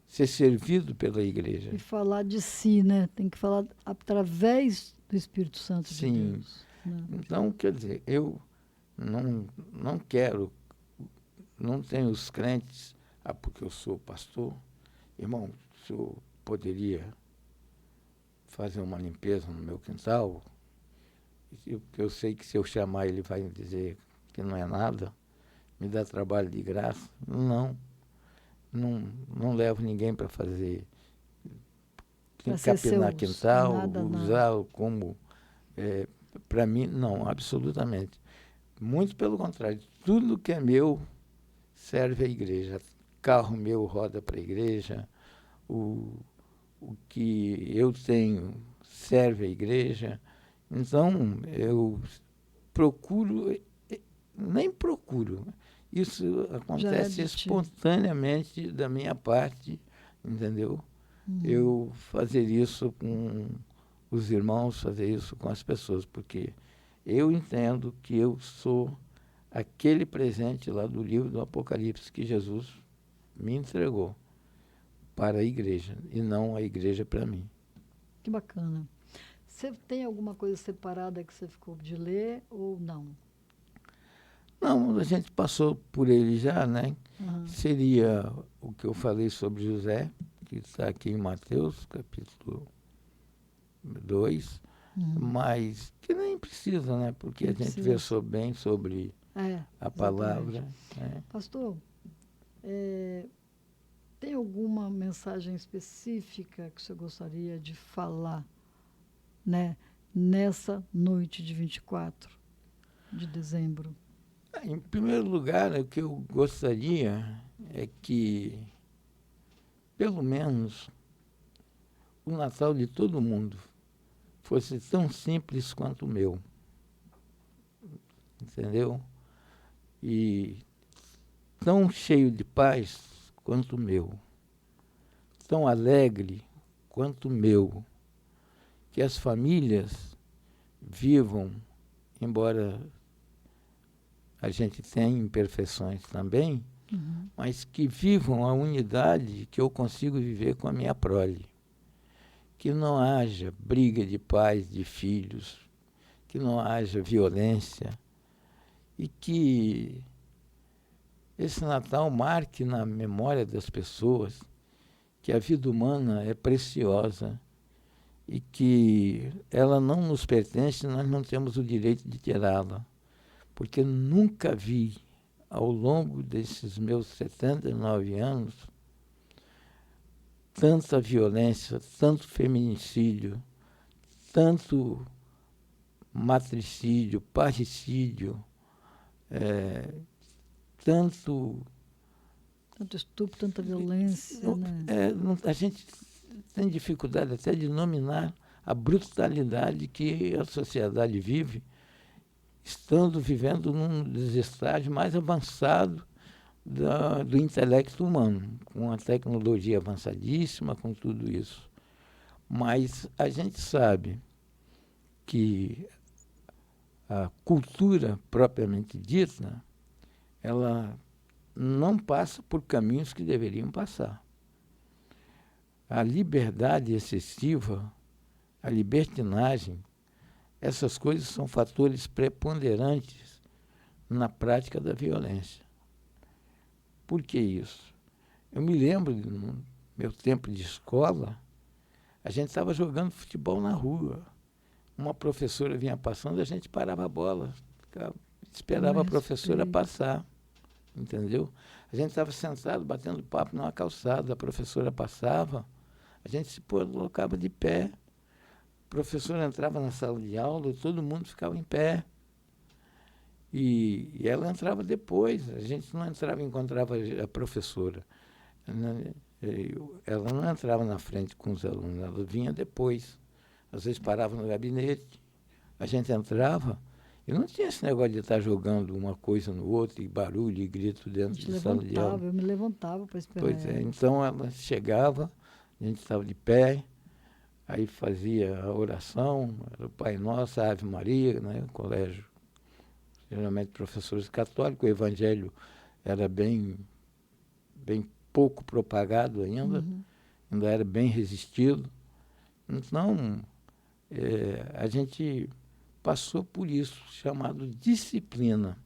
ser servido pela igreja. E falar de si, né? Tem que falar através do Espírito Santo de Deus. Né? Então, quer dizer, eu não quero, não tenho os crentes, porque eu sou pastor. Irmão, o senhor poderia fazer uma limpeza no meu quintal? Eu sei que se eu chamar ele vai dizer que não é nada, me dá trabalho de graça. Não levo ninguém para fazer, capinar quintal, usá-lo como... para mim, não, absolutamente. Muito pelo contrário, tudo que é meu serve à igreja. Carro meu roda para a igreja, o que eu tenho serve à igreja. Então, eu nem procuro. Isso acontece espontaneamente da minha parte, entendeu? Eu fazer isso com os irmãos, fazer isso com as pessoas, porque eu entendo que eu sou aquele presente lá do livro do Apocalipse que Jesus me entregou para a igreja, e não a igreja para mim. Que bacana. Você tem alguma coisa separada que você ficou de ler ou não? Não, a gente passou por ele já, né? Uhum. Seria o que eu falei sobre José, que está aqui em Mateus, capítulo 2, mas que nem precisa, né? Porque a gente versou bem sobre a palavra. Pastor, tem alguma mensagem específica que você gostaria de falar, né, nessa noite de 24 de dezembro? Em primeiro lugar, o que eu gostaria é que, pelo menos, o Natal de todo mundo fosse tão simples quanto o meu. Entendeu? E tão cheio de paz quanto o meu. Tão alegre quanto o meu. Que as famílias vivam, embora a gente tenha imperfeições também, mas que vivam a unidade que eu consigo viver com a minha prole. Que não haja briga de pais, de filhos, que não haja violência, e que esse Natal marque na memória das pessoas que a vida humana é preciosa e que ela não nos pertence, nós não temos o direito de tirá-la. Porque nunca vi, ao longo desses meus 79 anos, tanta violência, tanto feminicídio, tanto matricídio, parricídio, tanto estupro, tanta violência. Né? A gente tem dificuldade até de nominar a brutalidade que a sociedade vive, estando vivendo num dos estágios mais avançados do intelecto humano, com a tecnologia avançadíssima, com tudo isso. Mas a gente sabe que a cultura propriamente dita, ela não passa por caminhos que deveriam passar. A liberdade excessiva, a libertinagem, essas coisas são fatores preponderantes na prática da violência. Por que isso? Eu me lembro, no meu tempo de escola, a gente estava jogando futebol na rua. Uma professora vinha passando, a gente parava a bola, esperava a professora passar, entendeu? A gente estava sentado, batendo papo numa calçada, a professora passava, a gente se colocava de pé, a professora entrava na sala de aula, todo mundo ficava em pé. E ela entrava depois, a gente não entrava e encontrava a professora. Ela não entrava na frente com os alunos, ela vinha depois. Às vezes parava no gabinete, a gente entrava e não tinha esse negócio de estar jogando uma coisa no outro, e barulho e grito dentro da sala de aula. Eu me levantava para esperar Pois é, ela. então ela chegava, a gente estava de pé, aí fazia a oração, era o Pai Nosso, a Ave Maria, né, o colégio, geralmente professores católicos, o evangelho era bem pouco propagado ainda, ainda era bem resistido. Então, a gente passou por isso, chamado disciplina.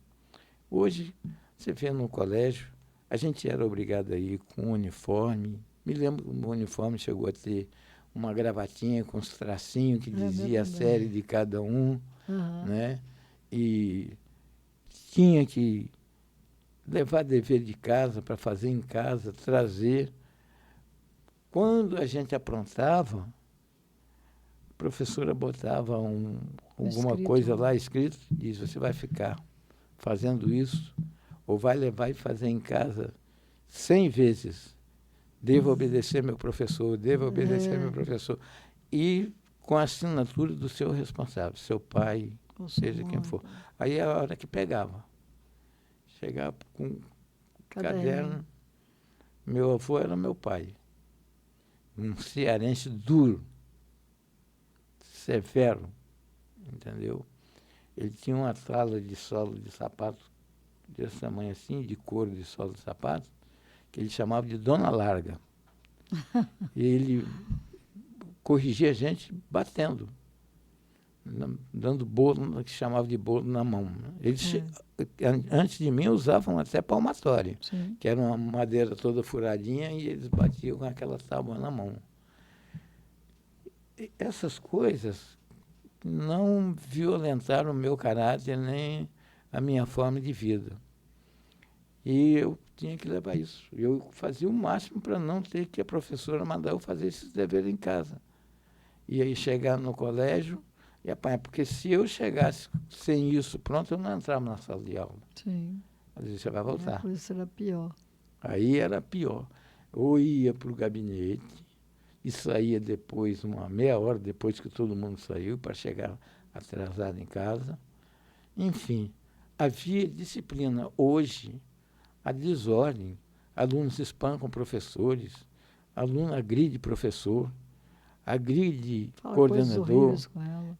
Hoje, você vê no colégio, a gente era obrigado a ir com uniforme. Me lembro que o uniforme chegou a ter uma gravatinha com os tracinhos que dizia a série de cada um, né? E tinha que levar dever de casa para fazer em casa, trazer. Quando a gente aprontava, a professora botava alguma coisa lá escrito, diz, você vai ficar fazendo isso, ou vai levar e fazer em casa 100 vezes. Devo obedecer meu professor, devo obedecer meu professor. E com a assinatura do seu responsável, seu pai, seja quem for. Aí é a hora que pegava. Chegava com caderno. Meu avô era meu pai. Um cearense duro, severo, entendeu? Ele tinha uma tala de sola de sapato desse tamanho assim, de couro de sola de sapato, que ele chamava de Dona Larga. E ele corrigia a gente batendo, dando bolo, que chamava de bolo na mão. Eles, antes de mim, usavam até palmatória, que era uma madeira toda furadinha e eles batiam com aquela tábua na mão. E essas coisas não violentaram o meu caráter nem a minha forma de vida. E eu tinha que levar isso. Eu fazia o máximo para não ter que a professora mandar eu fazer esses deveres em casa. E aí chegar no colégio e apanhar, porque se eu chegasse sem isso pronto, eu não entrava na sala de aula. Sim. Às vezes você vai voltar. Por isso era pior. Aí era pior. Ou ia para o gabinete e saía depois, uma meia hora depois que todo mundo saiu, para chegar atrasado em casa. Enfim, havia disciplina. Hoje, a desordem, alunos espancam professores, aluno agride professor, agride coordenador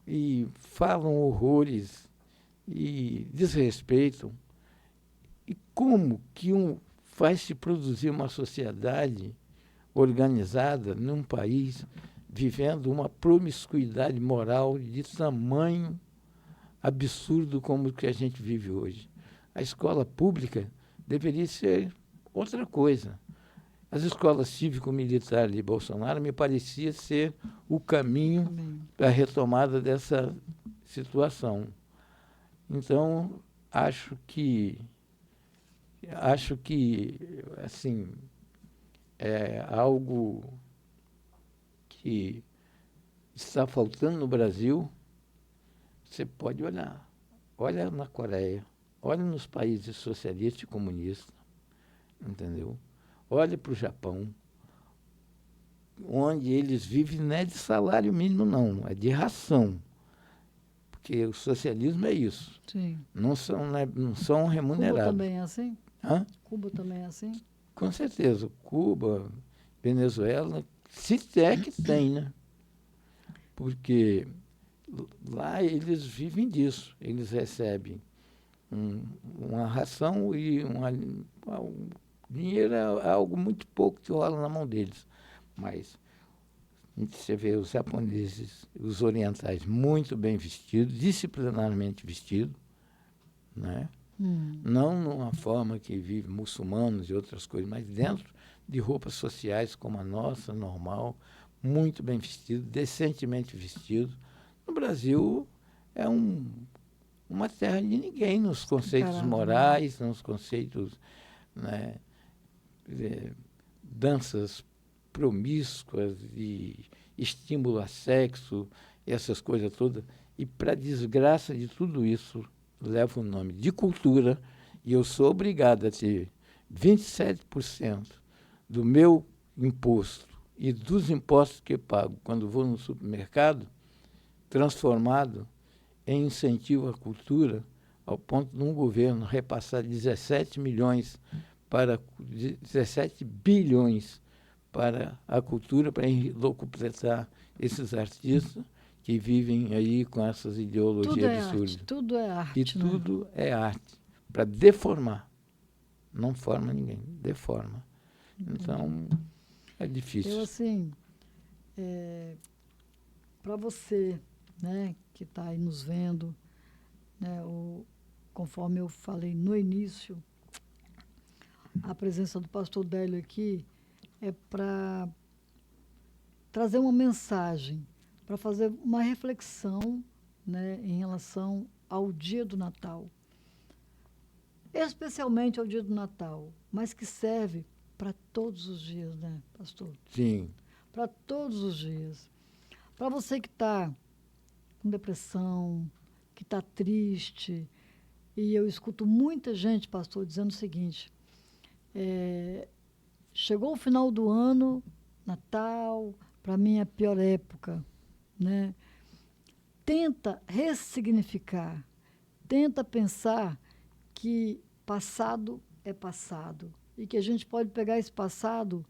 e falam horrores e desrespeitam. E como que vai se produzir uma sociedade organizada num país vivendo uma promiscuidade moral de tamanho absurdo como o que a gente vive hoje? A escola pública deveria ser outra coisa. As escolas cívico-militares de Bolsonaro me parecia ser o caminho para a retomada dessa situação. Então, acho que assim, é algo que está faltando no Brasil. Você pode olhar. Olha na Coreia, olha nos países socialistas e comunistas, entendeu? Olha para o Japão, onde eles vivem não é de salário mínimo, não, é de ração. porque o socialismo é isso. Sim. Não são Cuba remunerados. também é assim? Hã? Cuba também é assim? Com certeza. Cuba, Venezuela, se é que tem, né? Porque lá eles vivem disso. Eles recebem uma ração e um dinheiro é algo muito pouco que rola na mão deles. Mas você vê os japoneses, os orientais muito bem vestidos, disciplinarmente vestidos, né? Não numa forma que vive muçulmanos e outras coisas, mas dentro de roupas sociais como a nossa, normal, muito bem vestido, decentemente vestido. No Brasil é uma terra de ninguém nos conceitos Caramba. morais, nos conceitos, né, danças promíscuas e estímulo a sexo, essas coisas todas. E para desgraça de tudo isso, leva o nome de cultura, e eu sou obrigado a ter 27% do meu imposto e dos impostos que eu pago quando vou no supermercado, transformado em incentivo à cultura, ao ponto de um governo repassar 17 bilhões para a cultura, para locupletar esses artistas que vivem aí com essas ideologias absurdas. Tudo é arte, E tudo é arte, para deformar. Não forma ninguém, deforma. Então, é difícil. Eu, assim, para você, né, que está aí nos vendo, né, conforme eu falei no início, a presença do pastor Délio aqui é para trazer uma mensagem, para fazer uma reflexão, né, em relação ao dia do Natal. Especialmente ao dia do Natal, mas que serve para todos os dias, né, pastor? Sim. Para todos os dias. Para você que está com depressão, que está triste, e eu escuto muita gente, pastor, dizendo o seguinte: chegou o final do ano, Natal, para mim é a pior época, né? Tenta ressignificar, tenta pensar que passado é passado e que a gente pode pegar esse passado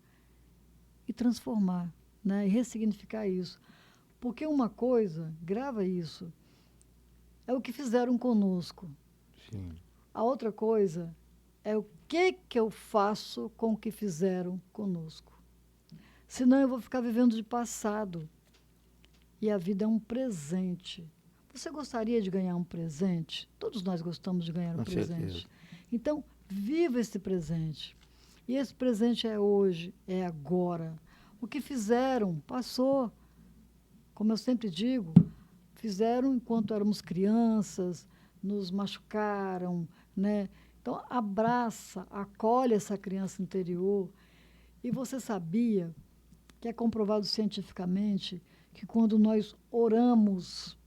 e transformar, né? E ressignificar isso. Porque uma coisa, grava isso, é o que fizeram conosco. Sim. A outra coisa é o que eu faço com o que fizeram conosco. Senão eu vou ficar vivendo de passado. E a vida é um presente. Você gostaria de ganhar um presente? Todos nós gostamos de ganhar um presente. Certeza. Então, viva esse presente. E esse presente é hoje, é agora. O que fizeram, passou. Como eu sempre digo, fizeram enquanto éramos crianças, nos machucaram, né? Então, abraça, acolhe essa criança interior. E você sabia que é comprovado cientificamente que quando nós oramos,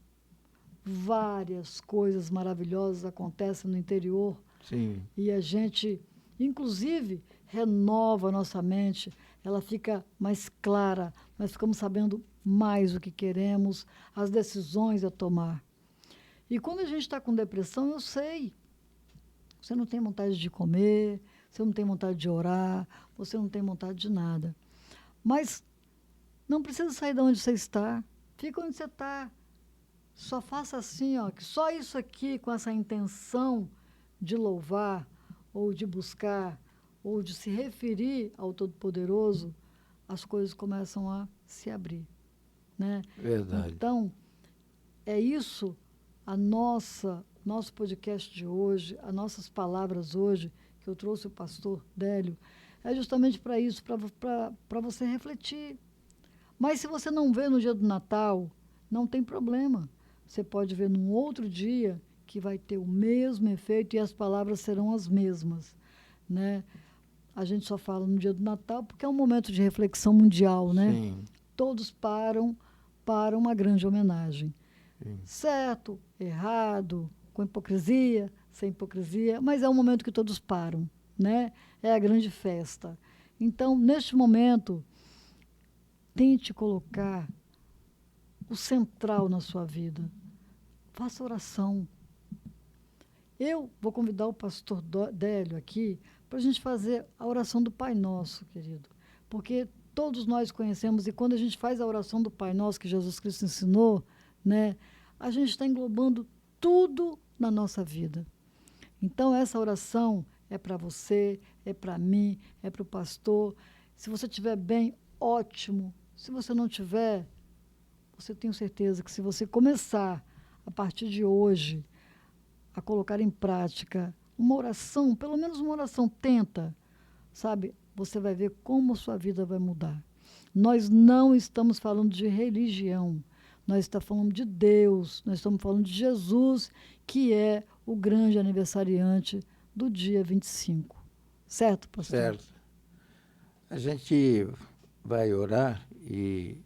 várias coisas maravilhosas acontecem no interior. Sim. E a gente, inclusive, renova a nossa mente, ela fica mais clara, nós ficamos sabendo mais o que queremos, as decisões a tomar. E quando a gente está com depressão, eu sei, você não tem vontade de comer, você não tem vontade de orar, você não tem vontade de nada. Mas não precisa sair de onde você está. Fica onde você está. Só faça assim, ó, que só isso aqui, com essa intenção de louvar, ou de buscar, ou de se referir ao Todo-Poderoso, as coisas começam a se abrir, né? Verdade. Então, é isso nosso podcast de hoje, as nossas palavras hoje, que eu trouxe o pastor Délio, é justamente para isso, para você refletir. Mas se você não vê no dia do Natal, não tem problema. Você pode ver num outro dia que vai ter o mesmo efeito e as palavras serão as mesmas, né? A gente só fala no dia do Natal porque é um momento de reflexão mundial, né? Sim. Todos param para uma grande homenagem. Sim. Certo, errado, com hipocrisia, sem hipocrisia, mas é um momento que todos param, né? É a grande festa. Então, neste momento, tente colocar o central na sua vida. faça oração. Eu vou convidar o pastor Délio aqui para a gente fazer a oração do Pai Nosso, querido. Porque todos nós conhecemos, e quando a gente faz a oração do Pai Nosso que Jesus Cristo ensinou, né, a gente está englobando tudo na nossa vida. Então, essa oração é para você, é para mim, é para o pastor. Se você estiver bem, ótimo. Se você não tiver, você tem certeza que se você começar, a partir de hoje, a colocar em prática uma oração, pelo menos uma oração, tenta, sabe? Você vai ver como a sua vida vai mudar. Nós não estamos falando de religião, nós estamos falando de Deus, nós estamos falando de Jesus, que é o grande aniversariante do dia 25. Certo, pastor? Certo. A gente vai orar e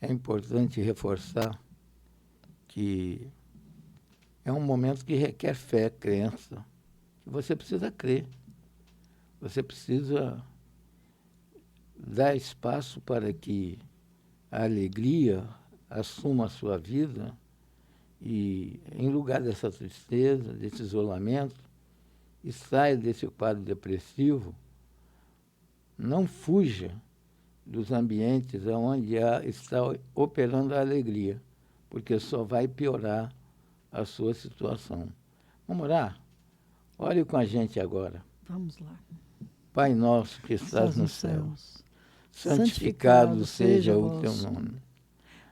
é importante reforçar que é um momento que requer fé, crença. Você precisa crer. Você precisa dar espaço para que a alegria assuma a sua vida e, em lugar dessa tristeza, desse isolamento, e saia desse quadro depressivo, não fuja dos ambientes onde está operando a alegria, porque só vai piorar a sua situação. Vamos orar? Ore com a gente agora. Vamos lá. Pai nosso que estás nos céus, santificado seja o teu nome.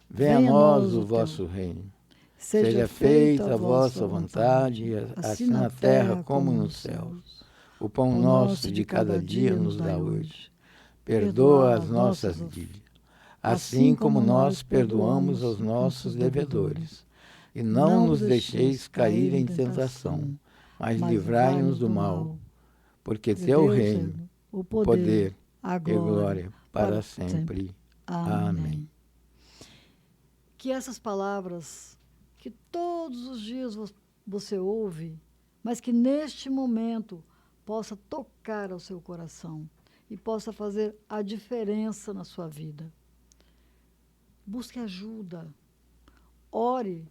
Venha a nós o vosso reino. Seja feita a vossa vontade, assim na terra como nos céus. O pão nosso de cada dia nos dá hoje. Perdoa as nossas dívidas, assim como nós perdoamos aos nossos devedores. E não nos deixeis cair em tentação, mas livrai-nos do mal, porque teu reino, o poder e a glória para sempre. Amém. Que essas palavras que todos os dias você ouve, mas que neste momento possa tocar ao seu coração e possa fazer a diferença na sua vida. Busque ajuda, ore,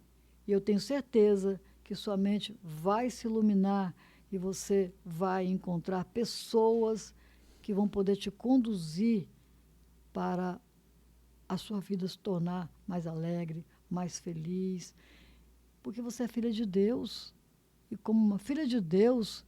e eu tenho certeza que sua mente vai se iluminar e você vai encontrar pessoas que vão poder te conduzir para a sua vida se tornar mais alegre, mais feliz, porque você é filha de Deus. E como uma filha de Deus,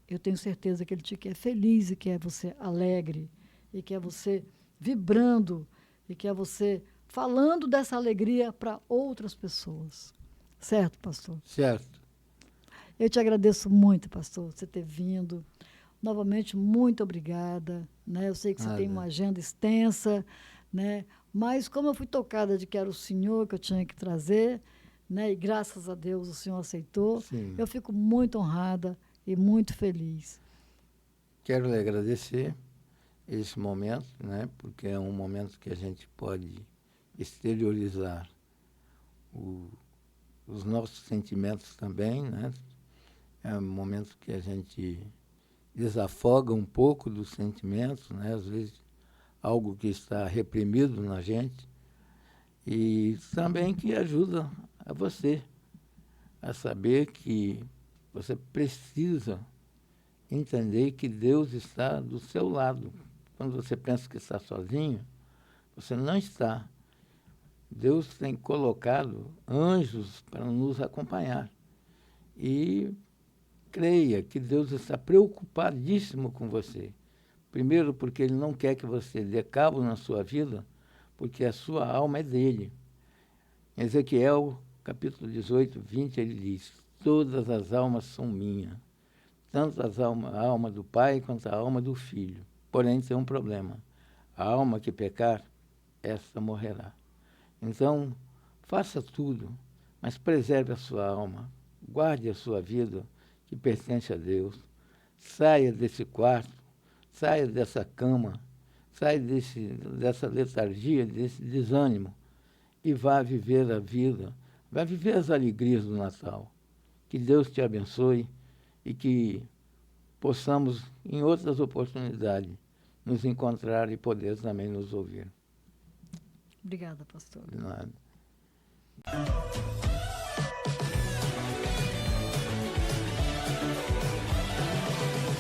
eu tenho certeza que Ele te quer feliz e quer você alegre, e quer você vibrando, e quer você falando dessa alegria para outras pessoas. Certo, pastor? Certo. Eu te agradeço muito, pastor, você ter vindo. Novamente, muito obrigada. Né? Eu sei que você tem uma agenda extensa, né? Mas como eu fui tocada de que era o senhor que eu tinha que trazer, né? E graças a Deus o senhor aceitou, Sim. Eu fico muito honrada e muito feliz. Quero lhe agradecer esse momento, né? Porque é um momento que a gente pode exteriorizar os nossos sentimentos também, né? É um momento que a gente desafoga um pouco dos sentimentos, né? Às vezes algo que está reprimido na gente, e também que ajuda a você a saber que você precisa entender que Deus está do seu lado. Quando você pensa que está sozinho, você não está. Deus tem colocado anjos para nos acompanhar. E creia que Deus está preocupadíssimo com você. Primeiro, porque Ele não quer que você dê cabo na sua vida, porque a sua alma é dele. Em Ezequiel, capítulo 18, 20, ele diz: todas as almas são minhas, tanto a alma do pai quanto a alma do filho. Porém, tem um problema. A alma que pecar, esta morrerá. Então, faça tudo, mas preserve a sua alma, guarde a sua vida, que pertence a Deus. Saia desse quarto, saia dessa cama, saia dessa letargia, desse desânimo, e vá viver a vida, vá viver as alegrias do Natal. Que Deus te abençoe e que possamos, em outras oportunidades, nos encontrar e poder também nos ouvir. Obrigada, pastor. De nada.